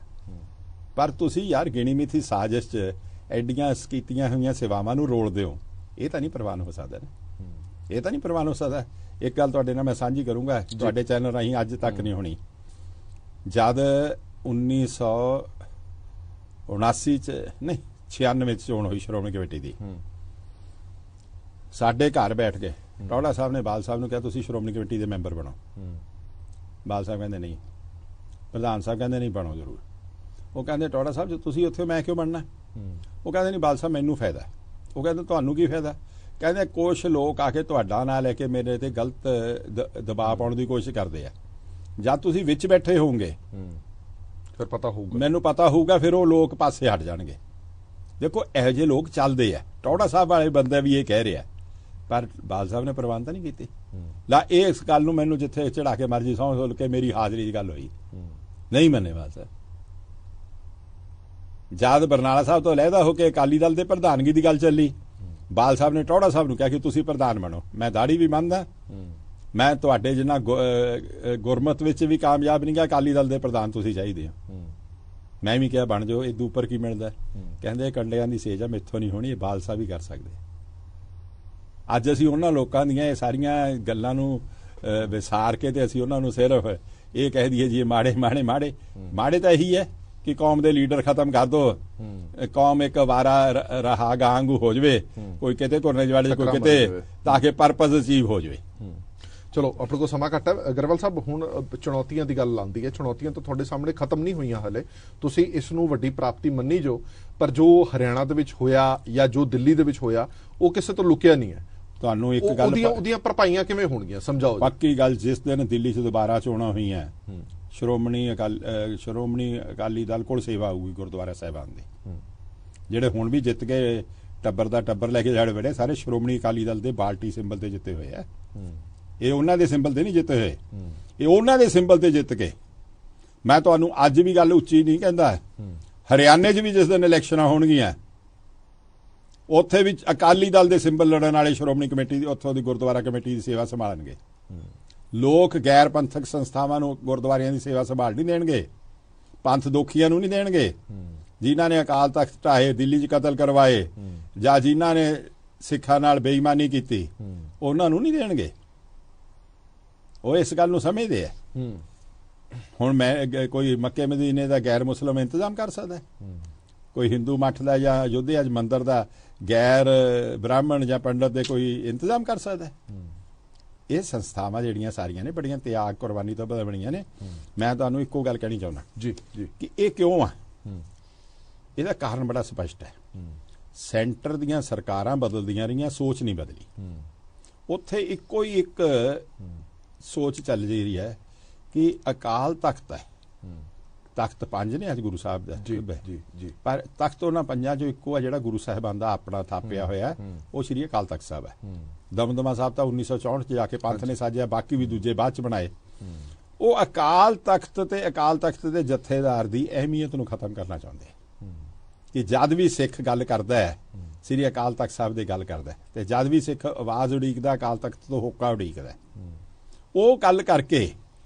ਪਰ ਤੁਸੀਂ ਯਾਰ ਗਿਣੀ ਮਿਥੀ ਸਾਜ਼ਿਸ਼ 'ਚ ਐਡੀਆਂ ਕੀਤੀਆਂ ਹੋਈਆਂ ਸੇਵਾਵਾਂ ਨੂੰ ਰੋਲਦੇ ਹੋ, ਇਹ ਤਾਂ ਨਹੀਂ ਪ੍ਰਵਾਨ ਹੋ ਸਕਦਾ ਨਾ, ਇਹ ਤਾਂ ਨਹੀਂ ਪ੍ਰਵਾਨ ਹੋ ਸਕਦਾ। ਇੱਕ ਗੱਲ ਤੁਹਾਡੇ ਨਾਲ ਮੈਂ ਸਾਂਝੀ ਕਰੂੰਗਾ, ਤੁਹਾਡੇ ਚੈਨਲ ਰਾਹੀਂ ਅੱਜ ਤੱਕ ਨਹੀਂ ਹੋਣੀ। ਜਦ 1979 ਚ ਨਹੀਂ 96 ਚ ਚੋਣ ਹੋਈ ਸ਼੍ਰੋਮਣੀ ਕਮੇਟੀ ਦੀ, ਸਾਡੇ ਘਰ ਬੈਠ ਕੇ ਟੌੜਾ ਸਾਹਿਬ ਨੇ ਬਾਲ ਸਾਹਿਬ ਨੂੰ ਕਿਹਾ ਤੁਸੀਂ ਸ਼੍ਰੋਮਣੀ ਕਮੇਟੀ ਦੇ ਮੈਂਬਰ ਬਣੋ। ਬਾਲ ਸਾਹਿਬ ਕਹਿੰਦੇ ਨਹੀਂ, ਪ੍ਰਧਾਨ ਸਾਹਿਬ ਕਹਿੰਦੇ ਨਹੀਂ ਬਣੋ ਜ਼ਰੂਰ। ਉਹ ਕਹਿੰਦੇ ਟੌੜਾ ਸਾਹਿਬ ਜੇ ਤੁਸੀਂ ਉੱਥੇ ਮੈਂ ਕਿਉਂ ਬਣਨਾ? ਉਹ ਕਹਿੰਦੇ ਨਹੀਂ ਬਾਲ ਸਾਹਿਬ ਮੈਨੂੰ ਫਾਇਦਾ। ਉਹ ਕਹਿੰਦੇ ਤੁਹਾਨੂੰ ਕੀ ਫਾਇਦਾ? ਕਹਿੰਦੇ ਕੁਛ ਲੋਕ ਆ ਕੇ ਤੁਹਾਡਾ ਨਾਂ ਲੈ ਕੇ ਮੇਰੇ ਤੇ ਗਲਤ ਦਬਾਅ ਪਾਉਣ ਦੀ ਕੋਸ਼ਿਸ਼ ਕਰਦੇ ਆ। ਜਦ ਤੁਸੀਂ ਵਿੱਚ ਬੈਠੇ ਹੋਵੋਗੇ ਫਿਰ ਪਤਾ ਹੋਊਗਾ, ਮੈਨੂੰ ਪਤਾ ਹੋਊਗਾ, ਫਿਰ ਉਹ ਲੋਕ ਪਾਸੇ ਹਟ ਜਾਣਗੇ। ਦੇਖੋ ਇਹੋ ਜਿਹੇ ਲੋਕ ਚੱਲਦੇ ਆ, ਟੌੜਾ ਸਾਹਿਬ ਵਾਲੇ ਬੰਦੇ ਵੀ ਇਹ ਕਹਿ ਰਿਹਾ, ਪਰ ਬਾਲ ਸਾਹਿਬ ਨੇ ਪ੍ਰਵਾਨ ਤਾਂ ਨਹੀਂ ਕੀਤੀ। ਲਾ ਇਸ ਗੱਲ ਨੂੰ ਮੈਨੂੰ ਜਿੱਥੇ ਚੜਾ ਕੇ ਮਰਜੀ ਸਹੁੰ ਸੁਲ ਕੇ ਮੇਰੀ ਹਾਜ਼ਰੀ ਦੀ ਗੱਲ ਹੋਈ, ਨਹੀਂ ਮੰਨੇ ਬਾਲ ਸਾਹਿਬ। ਜਦ ਬਰਨਾਲਾ ਸਾਹਿਬ ਤੋਂ ਲਹਿਦਾ ਹੋ ਕੇ ਅਕਾਲੀ ਦਲ ਦੇ ਪ੍ਰਧਾਨਗੀ ਦੀ ਗੱਲ ਚੱਲੀ, ਬਾਲ ਸਾਹਿਬ ਨੇ ਟੌੜਾ ਸਾਹਿਬ ਨੂੰ ਕਿਹਾ ਕਿ ਤੁਸੀਂ ਪ੍ਰਧਾਨ ਬਣੋ। ਮੈਂ ਦਾੜੀ ਵੀ ਮੰਨਦਾ, ਮੈਂ ਤੁਹਾਡੇ ਜਿੰਨਾ ਗੁਰਮਤ ਵਿੱਚ ਵੀ ਕਾਮਯਾਬ ਨਹੀਂ ਗਿਆ, ਅਕਾਲੀ ਦਲ ਦੇ ਪ੍ਰਧਾਨ ਤੁਸੀਂ ਚਾਹੀਦੇ ਹੋ। ਮੈਂ ਵੀ ਕਿਹਾ ਬਣ ਜਾਓ, ਇਦੋਂ ਉੱਪਰ ਕੀ ਮਿਲਦਾ? ਕਹਿੰਦੇ ਕੰਡਿਆਂ ਦੀ ਸੇਜ ਆ, ਮੈਥੋਂ ਨਹੀਂ ਹੋਣੀ, ਇਹ ਬਾਲ ਸਾਹਿਬ ਹੀ ਕਰ ਸਕਦੇ। ਅੱਜ ਅਸੀਂ ਉਹਨਾਂ ਲੋਕਾਂ ਦੀਆਂ ਇਹ ਸਾਰੀਆਂ ਗੱਲਾਂ ਨੂੰ ਵਿਸਾਰ ਕੇ ਤੇ ਅਸੀਂ ਉਹਨਾਂ ਨੂੰ ਸਿਰਫ ਇਹ ਕਹਿ ਦਈਏ ਜੀ ਮਾੜੇ ਮਾੜੇ ਮਾੜੇ ਮਾੜੇ ਤਾਂ ਇਹੀ ਹੈ ਕਿ ਕੌਮ ਦੇ ਲੀਡਰ ਖਤਮ ਕਰ ਦੋ, ਕੌਮ ਇੱਕ ਵਾਰਾ ਰਹਾ ਗਾਂਗੂ ਹੋ ਜਾਵੇ, ਕੋਈ ਕਿਤੇ ਤੁਰਨੇ ਜਵਾੜੇ ਕੋਈ ਕਿਤੇ, ਤਾਂ ਕਿ ਪਰਪਸ ਅਚੀਵ ਹੋ ਜਾਵੇ। ਚਲੋ ਆਪਣੇ ਕੋਲ ਸਮਾਂ ਘੱਟ ਹੈ। ਗਰੇਵਾਲ ਸਾਹਿਬ, ਹੁਣ ਚੁਣੌਤੀਆਂ ਦੀ ਗੱਲ ਆਉਂਦੀ ਹੈ, ਚੁਣੌਤੀਆਂ ਤਾਂ ਤੁਹਾਡੇ ਸਾਹਮਣੇ ਖਤਮ ਨਹੀਂ ਹੋਈਆਂ ਹਲੇ, ਤੁਸੀਂ ਇਸ ਨੂੰ ਵੱਡੀ ਪ੍ਰਾਪਤੀ ਮੰਨੀ ਜੋ, ਪਰ ਜੋ ਹਰਿਆਣਾ ਦੇ ਵਿੱਚ ਹੋਇਆ ਜਾਂ ਜੋ ਦਿੱਲੀ ਦੇ ਵਿੱਚ ਹੋਇਆ ਉਹ ਕਿਸੇ ਤੋਂ ਲੁਕਿਆ ਨਹੀਂ ਹੈ। ਤੁਹਾਨੂੰ ਇੱਕ ਗੱਲ ਉਹਦੀਆਂ ਭਰਪਾਈਆਂ ਕਿਵੇਂ ਹੋਣਗੀਆਂ ਸਮਝਾਓ। ਪੱਕੀ ਗੱਲ, ਜਿਸ ਦਿਨ ਦਿੱਲੀ 'ਚ ਦੁਬਾਰਾ ਚੋਣਾਂ ਹੋਈਆਂ, ਸ਼੍ਰੋਮਣੀ ਅਕਾਲੀ ਦਲ ਕੋਲ ਸੇਵਾ ਆਊਗੀ ਗੁਰਦੁਆਰਾ ਸਾਹਿਬਾਨ ਦੀ, ਜਿਹੜੇ ਹੁਣ ਵੀ ਜਿੱਤ ਕੇ ਟੱਬਰ ਦਾ ਟੱਬਰ ਲੈ ਕੇ ਜੜ ਵੜੇ, ਸਾਰੇ ਸ਼੍ਰੋਮਣੀ ਅਕਾਲੀ ਦਲ ਦੇ ਬਾਲਟੀ ਸਿੰਬਲ ਤੇ ਜਿੱਤੇ ਹੋਏ ਆ। ਇਹ ਉਹਨਾਂ ਦੇ ਸਿੰਬਲ ਤੇ ਨਹੀਂ ਜਿੱਤੇ ਹੋਏ, ਇਹ ਉਹਨਾਂ ਦੇ ਸਿੰਬਲ ਤੇ ਜਿੱਤ ਕੇ। ਮੈਂ ਤੁਹਾਨੂੰ ਅੱਜ ਵੀ ਗੱਲ ਉੱਚੀ ਨਹੀਂ ਕਹਿੰਦਾ, ਹਰਿਆਣੇ 'ਚ ਵੀ ਜਿਸ ਦਿਨ ਇਲੈਕਸ਼ਨਾਂ ਹੋਣਗੀਆਂ ਉੱਥੇ ਵੀ ਅਕਾਲੀ ਦਲ ਦੇ ਸਿੰਬਲ ਲੜਨ ਵਾਲੇ ਸ਼੍ਰੋਮਣੀ ਕਮੇਟੀ ਦੀ, ਉੱਥੋਂ ਦੀ ਗੁਰਦੁਆਰਾ ਕਮੇਟੀ ਦੀ ਸੇਵਾ ਸੰਭਾਲਣਗੇ। ਲੋਕ ਗੈਰ ਪੰਥਕ ਸੰਸਥਾਵਾਂ ਨੂੰ ਗੁਰਦੁਆਰਿਆਂ ਦੀ ਸੇਵਾ ਸੰਭਾਲ ਨਹੀਂ ਦੇਣਗੇ, ਪੰਥ ਦੋਖੀਆਂ ਨੂੰ ਨਹੀਂ ਦੇਣਗੇ। ਜਿਨ੍ਹਾਂ ਨੇ ਅਕਾਲ ਤਖਤ ਢਾਹੇ, ਦਿੱਲੀ 'ਚ ਕਤਲ ਕਰਵਾਏ, ਜਾਂ ਜਿਨ੍ਹਾਂ ਨੇ ਸਿੱਖਾਂ ਨਾਲ ਬੇਈਮਾਨੀ ਕੀਤੀ, ਉਹਨਾਂ ਨੂੰ ਨਹੀਂ ਦੇਣਗੇ। ਉਹ ਇਸ ਗੱਲ ਨੂੰ ਸਮਝਦੇ ਆ। ਹੁਣ ਮੈਂ ਕੋਈ ਮੱਕੇ ਮਦੀਨੇ ਦਾ ਗੈਰ ਮੁਸਲਮ ਇੰਤਜ਼ਾਮ ਕਰ ਸਕਦਾ? ਕੋਈ ਹਿੰਦੂ ਮੱਠ ਦਾ ਜਾਂ ਅਯੋਧਿਆ ਮੰਦਿਰ ਦਾ ਗੈਰ ਬ੍ਰਾਹਮਣ ਜਾਂ ਪੰਡਤ ਦੇ ਕੋਈ ਇੰਤਜ਼ਾਮ ਕਰ ਸਕਦਾ? ਇਹ ਸੰਸਥਾਵਾਂ ਜਿਹੜੀਆਂ ਸਾਰੀਆਂ ਨੇ ਬੜੀਆਂ ਤਿਆਗ ਕੁਰਬਾਨੀ ਤੋਂ ਬਣੀਆਂ ਨੇ। ਮੈਂ ਤੁਹਾਨੂੰ ਇੱਕੋ ਗੱਲ ਕਹਿਣੀ ਚਾਹੁੰਦਾ ਜੀ ਕਿ ਇਹ ਕਿਉਂ ਆ। ਇਹਦਾ ਕਾਰਨ ਬੜਾ ਸਪਸ਼ਟ ਹੈ। ਸੈਂਟਰ ਦੀਆਂ ਸਰਕਾਰਾਂ ਬਦਲਦੀਆਂ ਰਹੀਆਂ, ਸੋਚ ਨਹੀਂ ਬਦਲੀ। ਉੱਥੇ ਇੱਕੋ ਹੀ ਇੱਕ ਸੋਚ ਚੱਲ ਰਹੀ ਹੈ ਕਿ ਅਕਾਲ ਤਖਤ ਹੈ। ਤਖਤ ਪੰਜ ਨੇ ਅੱਜ ਗੁਰੂ ਸਾਹਿਬ ਦਾ, ਜੀ ਪਰ ਤਖਤ ਉਹਨਾਂ ਪੰਜਾਂ ਚੋਂ ਇੱਕੋ ਹੈ ਜਿਹੜਾ ਗੁਰੂ ਸਾਹਿਬਾਨ ਦਾ ਆਪਣਾ ਥਾਪਿਆ ਹੋਇਆ, ਉਹ ਸ਼੍ਰੀ ਅਕਾਲ ਤਖਤ ਸਾਹਿਬ ਹੈ। ਦਮਦਮਾ ਸਾਹਿਬ ਤਾਂ 1964 ਚ ਜਾ ਕੇ ਪੰਥ ਨੇ ਸਾਜਿਆ, ਬਾਕੀ ਵੀ ਦੂਜੇ ਬਾਅਦ ਚ ਬਣਾਏ। ਉਹ ਅਕਾਲ ਤਖਤ ਤੇ ਅਕਾਲ ਤਖਤ ਦੇ ਜਥੇਦਾਰ ਦੀ ਅਹਿਮੀਅਤ ਨੂੰ ਖਤਮ ਕਰਨਾ ਚਾਹੁੰਦੇ ਕਿ ਜਦ ਵੀ ਸਿੱਖ ਗੱਲ ਕਰਦਾ ਹੈ, ਸ੍ਰੀ ਅਕਾਲ ਤਖਤ ਸਾਹਿਬ ਦੀ ਗੱਲ ਕਰਦਾ, ਤੇ ਜਦ ਵੀ ਸਿੱਖ ਆਵਾਜ਼ ਉਡੀਕਦਾ ਅਕਾਲ ਤਖਤ ਤੋਂ ਹੋਕਾ ਉਡੀਕਦਾ। ਉਹ ਗੱਲ ਕਰਕੇ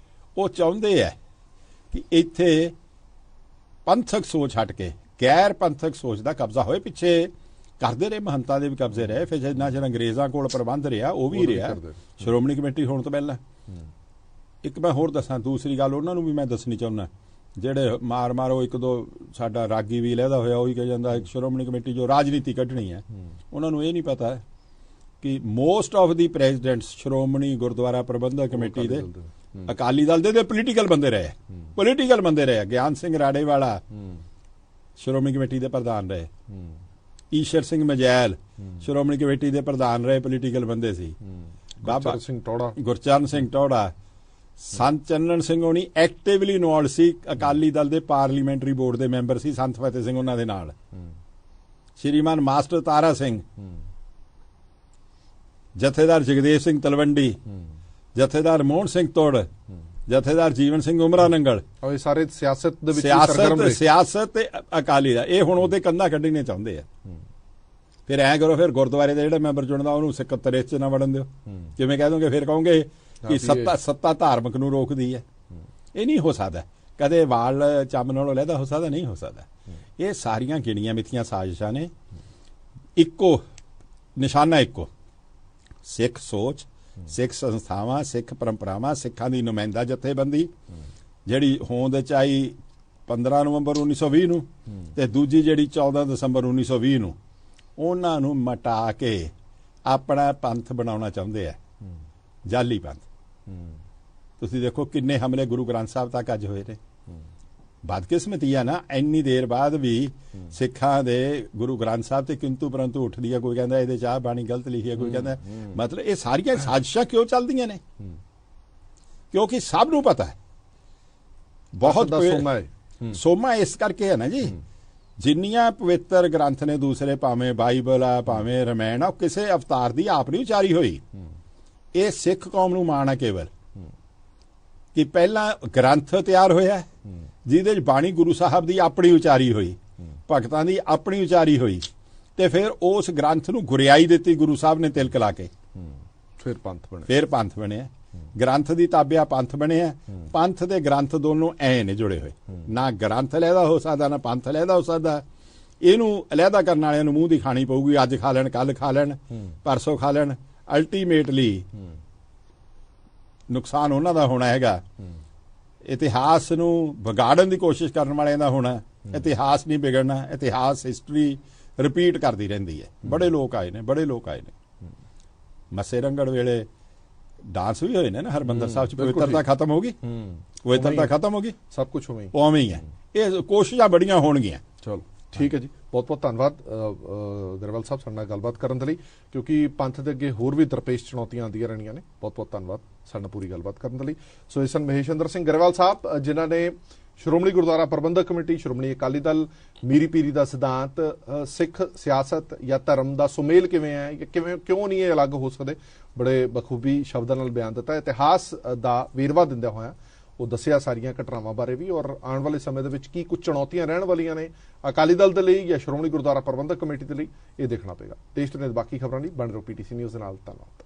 ਉਹ ਚਾਹੁੰਦੇ ਹੈ ਕਿ ਇੱਥੇ ਪੰਥਕ ਸੋਚ ਹਟ ਕੇ ਗੈਰ ਪੰਥਕ ਸੋਚ ਦਾ ਕਬਜ਼ਾ ਹੋਏ। ਪਿੱਛੇ ਕਰਦੇ ਰਹੇ, ਮਹੰਤਾਂ ਦੇ ਵੀ ਕਬਜ਼ੇ ਰਹੇ, ਫਿਰ ਜਿੰਨਾ ਚਿਰ ਅੰਗਰੇਜ਼ਾਂ ਕੋਲ ਪ੍ਰਬੰਧ ਰਿਹਾ ਉਹ ਵੀ ਰਿਹਾ ਸ਼੍ਰੋਮਣੀ ਕਮੇਟੀ ਹੋਣ ਤੋਂ ਪਹਿਲਾਂ। ਇੱਕ ਮੈਂ ਹੋਰ ਦੱਸਾਂ, ਦੂਸਰੀ ਗੱਲ ਉਹਨਾਂ ਨੂੰ ਵੀ ਮੈਂ ਦੱਸਣੀ ਚਾਹੁੰਦਾ, ਜਿਹੜੇ ਮਾਰ ਮਾਰੋ ਇੱਕ ਦੋ ਸਾਡਾ ਰਾਗੀ ਵੀ ਲਹਿਦਾ ਹੋਇਆ ਉਹੀ ਕਹਿ ਜਾਂਦਾ ਸ਼੍ਰੋਮਣੀ ਕਮੇਟੀ ਜੋ ਰਾਜਨੀਤੀ ਕੱਢਣੀ ਹੈ। ਉਹਨਾਂ ਨੂੰ ਇਹ ਨਹੀਂ ਪਤਾ ਕਿ most of the presidents Shiromani Gurdwara Prabandhak Committee ਦੇ ਅਕਾਲੀ ਦਲ ਦੇ ਪੋਲੀਟੀਕਲ ਬੰਦੇ ਰਹੇ। ਗਿਆਨ ਸਿੰਘ ਰਾੜੇਵਾਲਾ ਸ਼੍ਰੋਮਣੀ ਕਮੇਟੀ ਦੇ ਪ੍ਰਧਾਨ ਰਹੇ, ਈਸ਼ਰ ਸਿੰਘ ਮਜੈਲ ਸ਼੍ਰੋਮਣੀ ਕਮੇਟੀ ਦੇ ਪ੍ਰਧਾਨ ਰਹੇ, ਪੋਲੀਟੀਕਲ ਬੰਦੇ ਸੀ। ਗੁਰਚਰਨ ਸਿੰਘ ਟੌੜਾ, ਸੰਤ ਚੰਨਣ ਸਿੰਘ ਹੋਣੀ ਐਕਟਿਵਲੀ ਇਨਵੋਲਡ ਸੀ, ਅਕਾਲੀ ਦਲ ਦੇ ਪਾਰਲੀਮੈਂਟਰੀ ਬੋਰਡ ਦੇ ਮੈਂਬਰ ਸੀ, ਸੰਤ ਫਤਿਹ ਸਿੰਘ ਉਹਨਾਂ ਦੇ ਨਾਲ। ਸ਼੍ਰੀਮਾਨ ਮਾਸਟਰ ਤਾਰਾ ਸਿੰਘ, ਜਥੇਦਾਰ ਜਗਦੇਵ ਸਿੰਘ ਤਲਵੰਡੀ, ਜਥੇਦਾਰ ਮੋਹਨ ਸਿੰਘ ਤੋੜ, ਜਥੇਦਾਰ ਜੀਵਨ ਸਿੰਘ ਉਮਰਾ ਨੰਗਲ, ਇਹ ਸਾਰੇ ਸਿਆਸਤ ਦੇ ਵਿੱਚ ਸਿਆਸਤ ਤੇ ਅਕਾਲੀ ਦਾ ਇਹ ਹੁਣ ਉਹਦੇ ਕੰਧਾਂ ਕੱਢਣੇ ਚਾਹੁੰਦੇ ਆ। ਫਿਰ ਐਂ ਕਰੋ, ਫਿਰ ਗੁਰਦੁਆਰੇ ਦਾ ਜਿਹੜਾ ਮੈਂਬਰ ਚੁਣਦਾ ਉਹਨੂੰ ਸਕੱਤਰੇਤ ਚ ਨਾ ਵੜਨ ਦਿਓ। ਕਿਵੇਂ ਕਹਿ ਦੋਗੇ? ਫਿਰ ਕਹੋਗੇ ਕਿ ਸੱਤਾ ਧਾਰਮਿਕ ਨੂੰ ਰੋਕਦੀ ਹੈ। ਇਹ ਨਹੀਂ ਹੋ ਸਕਦਾ, ਕਦੇ ਵਾਲ ਚੰਮ ਨਾਲੋਂ ਲਹਿਦਾ ਹੋ ਸਕਦਾ, ਨਹੀਂ ਹੋ ਸਕਦਾ। ਇਹ ਸਾਰੀਆਂ ਗਿਣੀਆਂ ਮਿੱਥੀਆਂ ਸਾਜ਼ਿਸ਼ਾਂ ਨੇ। ਇੱਕੋ ਨਿਸ਼ਾਨਾ, ਇੱਕੋ ਸਿੱਖ ਸੋਚ, ਸਿੱਖ ਸੰਸਥਾਵਾਂ, ਸਿੱਖ ਪਰੰਪਰਾਵਾਂ, ਸਿੱਖਾਂ ਦੀ ਨੁਮਾਇੰਦਾ ਜਥੇਬੰਦੀ ਜਿਹੜੀ ਹੋਂਦ ਚ ਆਈ 15 ਨਵੰਬਰ 1920 ਨੂੰ, ਤੇ ਦੂਜੀ ਜਿਹੜੀ 14 ਦਸੰਬਰ 1920 ਨੂੰ, ਉਹਨਾਂ ਨੂੰ ਮਟਾ ਕੇ ਆਪਣਾ ਪੰਥ ਬਣਾਉਣਾ ਚਾਹੁੰਦੇ ਆ, ਜਾਲੀ ਪੰਥ। ਤੁਸੀਂ ਦੇਖੋ ਕਿੰਨੇ ਹਮਲੇ ਗੁਰੂ ਗ੍ਰੰਥ ਸਾਹਿਬ ਤੱਕ ਅੱਜ ਹੋਏ ਨੇ। ਬਦਕਿਸਮਤੀ ਆ ਨਾ, ਇੰਨੀ ਦੇਰ ਬਾਅਦ ਵੀ ਸਿੱਖਾਂ ਦੇ ਗੁਰੂ ਗ੍ਰੰਥ ਸਾਹਿਬ ਤੇ ਕਿੰਤੂ ਪਰੰਤੂ ਉੱਠਦੀ ਆ। ਕੋਈ ਕਹਿੰਦਾ ਇਹਦੇ ਚਾਹ ਬਾਣੀ ਗਲਤ ਲਿਖੀ ਹੈ, ਕੋਈ ਕਹਿੰਦਾ ਮਤਲਬ ਇਹ ਸਾਰੀਆਂ ਸਾਜ਼ਿਸ਼ਾਂ ਕਿਉਂ ਚੱਲਦੀਆਂ ਨੇ? ਕਿਉਂਕਿ ਸਭ ਨੂੰ ਪਤਾ ਹੈ ਬਹੁਤ ਸੋਮਾ ਇਸ ਕਰਕੇ ਹੈ ਨਾ ਜੀ, ਜਿੰਨੀਆਂ ਪਵਿੱਤਰ ਗ੍ਰੰਥ ਨੇ ਦੂਸਰੇ, ਭਾਵੇਂ ਬਾਈਬਲ ਆ ਭਾਵੇਂ ਰਮਾਇਣ ਆ, ਕਿਸੇ ਅਵਤਾਰ ਦੀ ਆਪ ਨਹੀਂ ਉਚਾਰੀ ਹੋਈ। ਇਹ ਸਿੱਖ ਕੌਮ ਨੂੰ ਮਾਣ ਹੈ ਕੇਵਲ ਕਿ ਪਹਿਲਾਂ ਗ੍ਰੰਥ ਤਿਆਰ ਹੋਇਆ ਜਿਹਦੇ ਚ ਬਾਣੀ ਗੁਰੂ ਸਾਹਿਬ ਦੀ ਆਪਣੀ ਉਚਾਰੀ ਹੋਈ, ਭਗਤਾਂ ਦੀ ਆਪਣੀ ਉਚਾਰੀ ਹੋਈ, ਤੇ ਫਿਰ ਉਸ ਗ੍ਰੰਥ ਨੂੰ ਗੁਰਿਆਈ ਦਿੱਤੀ ਗੁਰੂ ਸਾਹਿਬ ਨੇ ਤਿਲਕ ਲਾ ਕੇ, ਫਿਰ ਪੰਥ ਬਣਿਆ। ਗ੍ਰੰਥ ਦੀ ਤਾਬਿਆ ਪੰਥ ਬਣਿਆ। ਪੰਥ ਤੇ ਗ੍ਰੰਥ ਦੋਨੋਂ ਐ ਨੇ ਜੁੜੇ ਹੋਏ, ਨਾ ਗ੍ਰੰਥ ਅਲੱਗਾ ਹੋ ਸਕਦਾ ਨਾ ਪੰਥ ਅਲੱਗਾ ਹੋ ਸਕਦਾ। ਇਹਨੂੰ ਅਲੱਗਾ ਕਰਨ ਵਾਲਿਆਂ ਨੂੰ ਮੂੰਹ ਦੀ ਖਾਣੀ ਪਊਗੀ, ਅੱਜ ਖਾ ਲੈਣ, ਕੱਲ ਖਾ ਲੈਣ, ਪਰਸੋਂ ਖਾ ਲੈਣ। ਅਲਟੀਮੇਟਲੀ ਨੁਕਸਾਨ ਉਹਨਾਂ ਦਾ ਹੋਣਾ ਹੈਗਾ, ਇਤਿਹਾਸ ਨੂੰ ਵਿਗਾੜਨ ਦੀ ਕੋਸ਼ਿਸ਼ ਕਰਨ ਵਾਲਿਆਂ ਦਾ ਹੋਣਾ। ਇਤਿਹਾਸ ਨਹੀਂ ਵਿਗੜਨਾ, ਇਤਿਹਾਸ ਹਿਸਟਰੀ ਰਿਪੀਟ ਕਰਦੀ ਰਹਿੰਦੀ ਹੈ। ਬੜੇ ਲੋਕ ਆਏ ਨੇ ਮੱਸੇ ਰੰਗੜ ਵੇਲੇ ਡਾਂਸ ਵੀ ਹੋਏ ਨੇ ਨਾ ਹਰਮੰਦਰ ਸਾਹਿਬ ਚ, ਪਵਿੱਤਰਤਾ ਖਤਮ ਹੋ ਗਈ, ਸਭ ਕੁਝ ਉਵੇਂ ਹੀ ਹੈ। ਇਹ ਕੋਸ਼ਿਸ਼ਾਂ ਬੜੀਆਂ ਹੋਣਗੀਆਂ। ਚਲੋ ਠੀਕ ਹੈ ਜੀ, ਬਹੁਤ ਬਹੁਤ ਧੰਨਵਾਦ ਗਰੇਵਾਲ ਸਾਹਿਬ ਸਾਡੇ ਨਾਲ ਗੱਲਬਾਤ ਕਰਨ ਦੇ ਲਈ, ਕਿਉਂਕਿ ਪੰਥ ਦੇ ਅੱਗੇ ਹੋਰ ਵੀ ਦਰਪੇਸ਼ ਚੁਣੌਤੀਆਂ ਆਉਂਦੀਆਂ ਰਹਿਣੀਆਂ ਨੇ। ਬਹੁਤ ਬਹੁਤ ਧੰਨਵਾਦ ਸਾਡੇ ਨਾਲ ਪੂਰੀ ਗੱਲਬਾਤ ਕਰਨ ਦੇ ਲਈ। ਸੋ ਇਹ ਸਨ ਮਹੇਸ਼ਿੰਦਰ ਸਿੰਘ ਗਰੇਵਾਲ ਸਾਹਿਬ, ਜਿਨ੍ਹਾਂ ਨੇ ਸ਼੍ਰੋਮਣੀ ਗੁਰਦੁਆਰਾ ਪ੍ਰਬੰਧਕ ਕਮੇਟੀ, ਸ਼੍ਰੋਮਣੀ ਅਕਾਲੀ ਦਲ, ਮੀਰੀ ਪੀਰੀ ਦਾ ਸਿਧਾਂਤ, ਸਿੱਖ ਸਿਆਸਤ ਜਾਂ ਧਰਮ ਦਾ ਸੁਮੇਲ ਕਿਵੇਂ ਹੈ, ਕਿਉਂ ਨਹੀਂ ਇਹ ਅਲੱਗ ਹੋ ਸਕਦੇ, ਬੜੇ ਬਖੂਬੀ ਸ਼ਬਦਾਂ ਨਾਲ ਬਿਆਨ ਦਿੱਤਾ। ਇਤਿਹਾਸ ਦਾ ਵੇਰਵਾ ਦਿੰਦਿਆਂ ਹੋਇਆ ਉਹ ਦੱਸਿਆ ਸਾਰੀਆਂ ਘਟਨਾਵਾਂ ਬਾਰੇ ਵੀ, ਔਰ ਆਉਣ ਵਾਲੇ ਸਮੇਂ ਦੇ ਵਿੱਚ ਕੀ ਕੁਝ ਚੁਣੌਤੀਆਂ ਰਹਿਣ ਵਾਲੀਆਂ ਨੇ ਅਕਾਲੀ ਦਲ ਦੇ ਲਈ ਜਾਂ ਸ਼੍ਰੋਮਣੀ ਗੁਰਦੁਆਰਾ ਪ੍ਰਬੰਧਕ ਕਮੇਟੀ ਦੇ ਲਈ, ਇਹ ਦੇਖਣਾ ਪਏਗਾ। ਦੇਸ਼ ਦੁਨੀਆ ਦੀ ਬਾਕੀ ਖਬਰਾਂ ਲਈ ਬਣ ਰਹੋ PTC ਨਿਊਜ਼ ਦੇ ਨਾਲ। ਧੰਨਵਾਦ।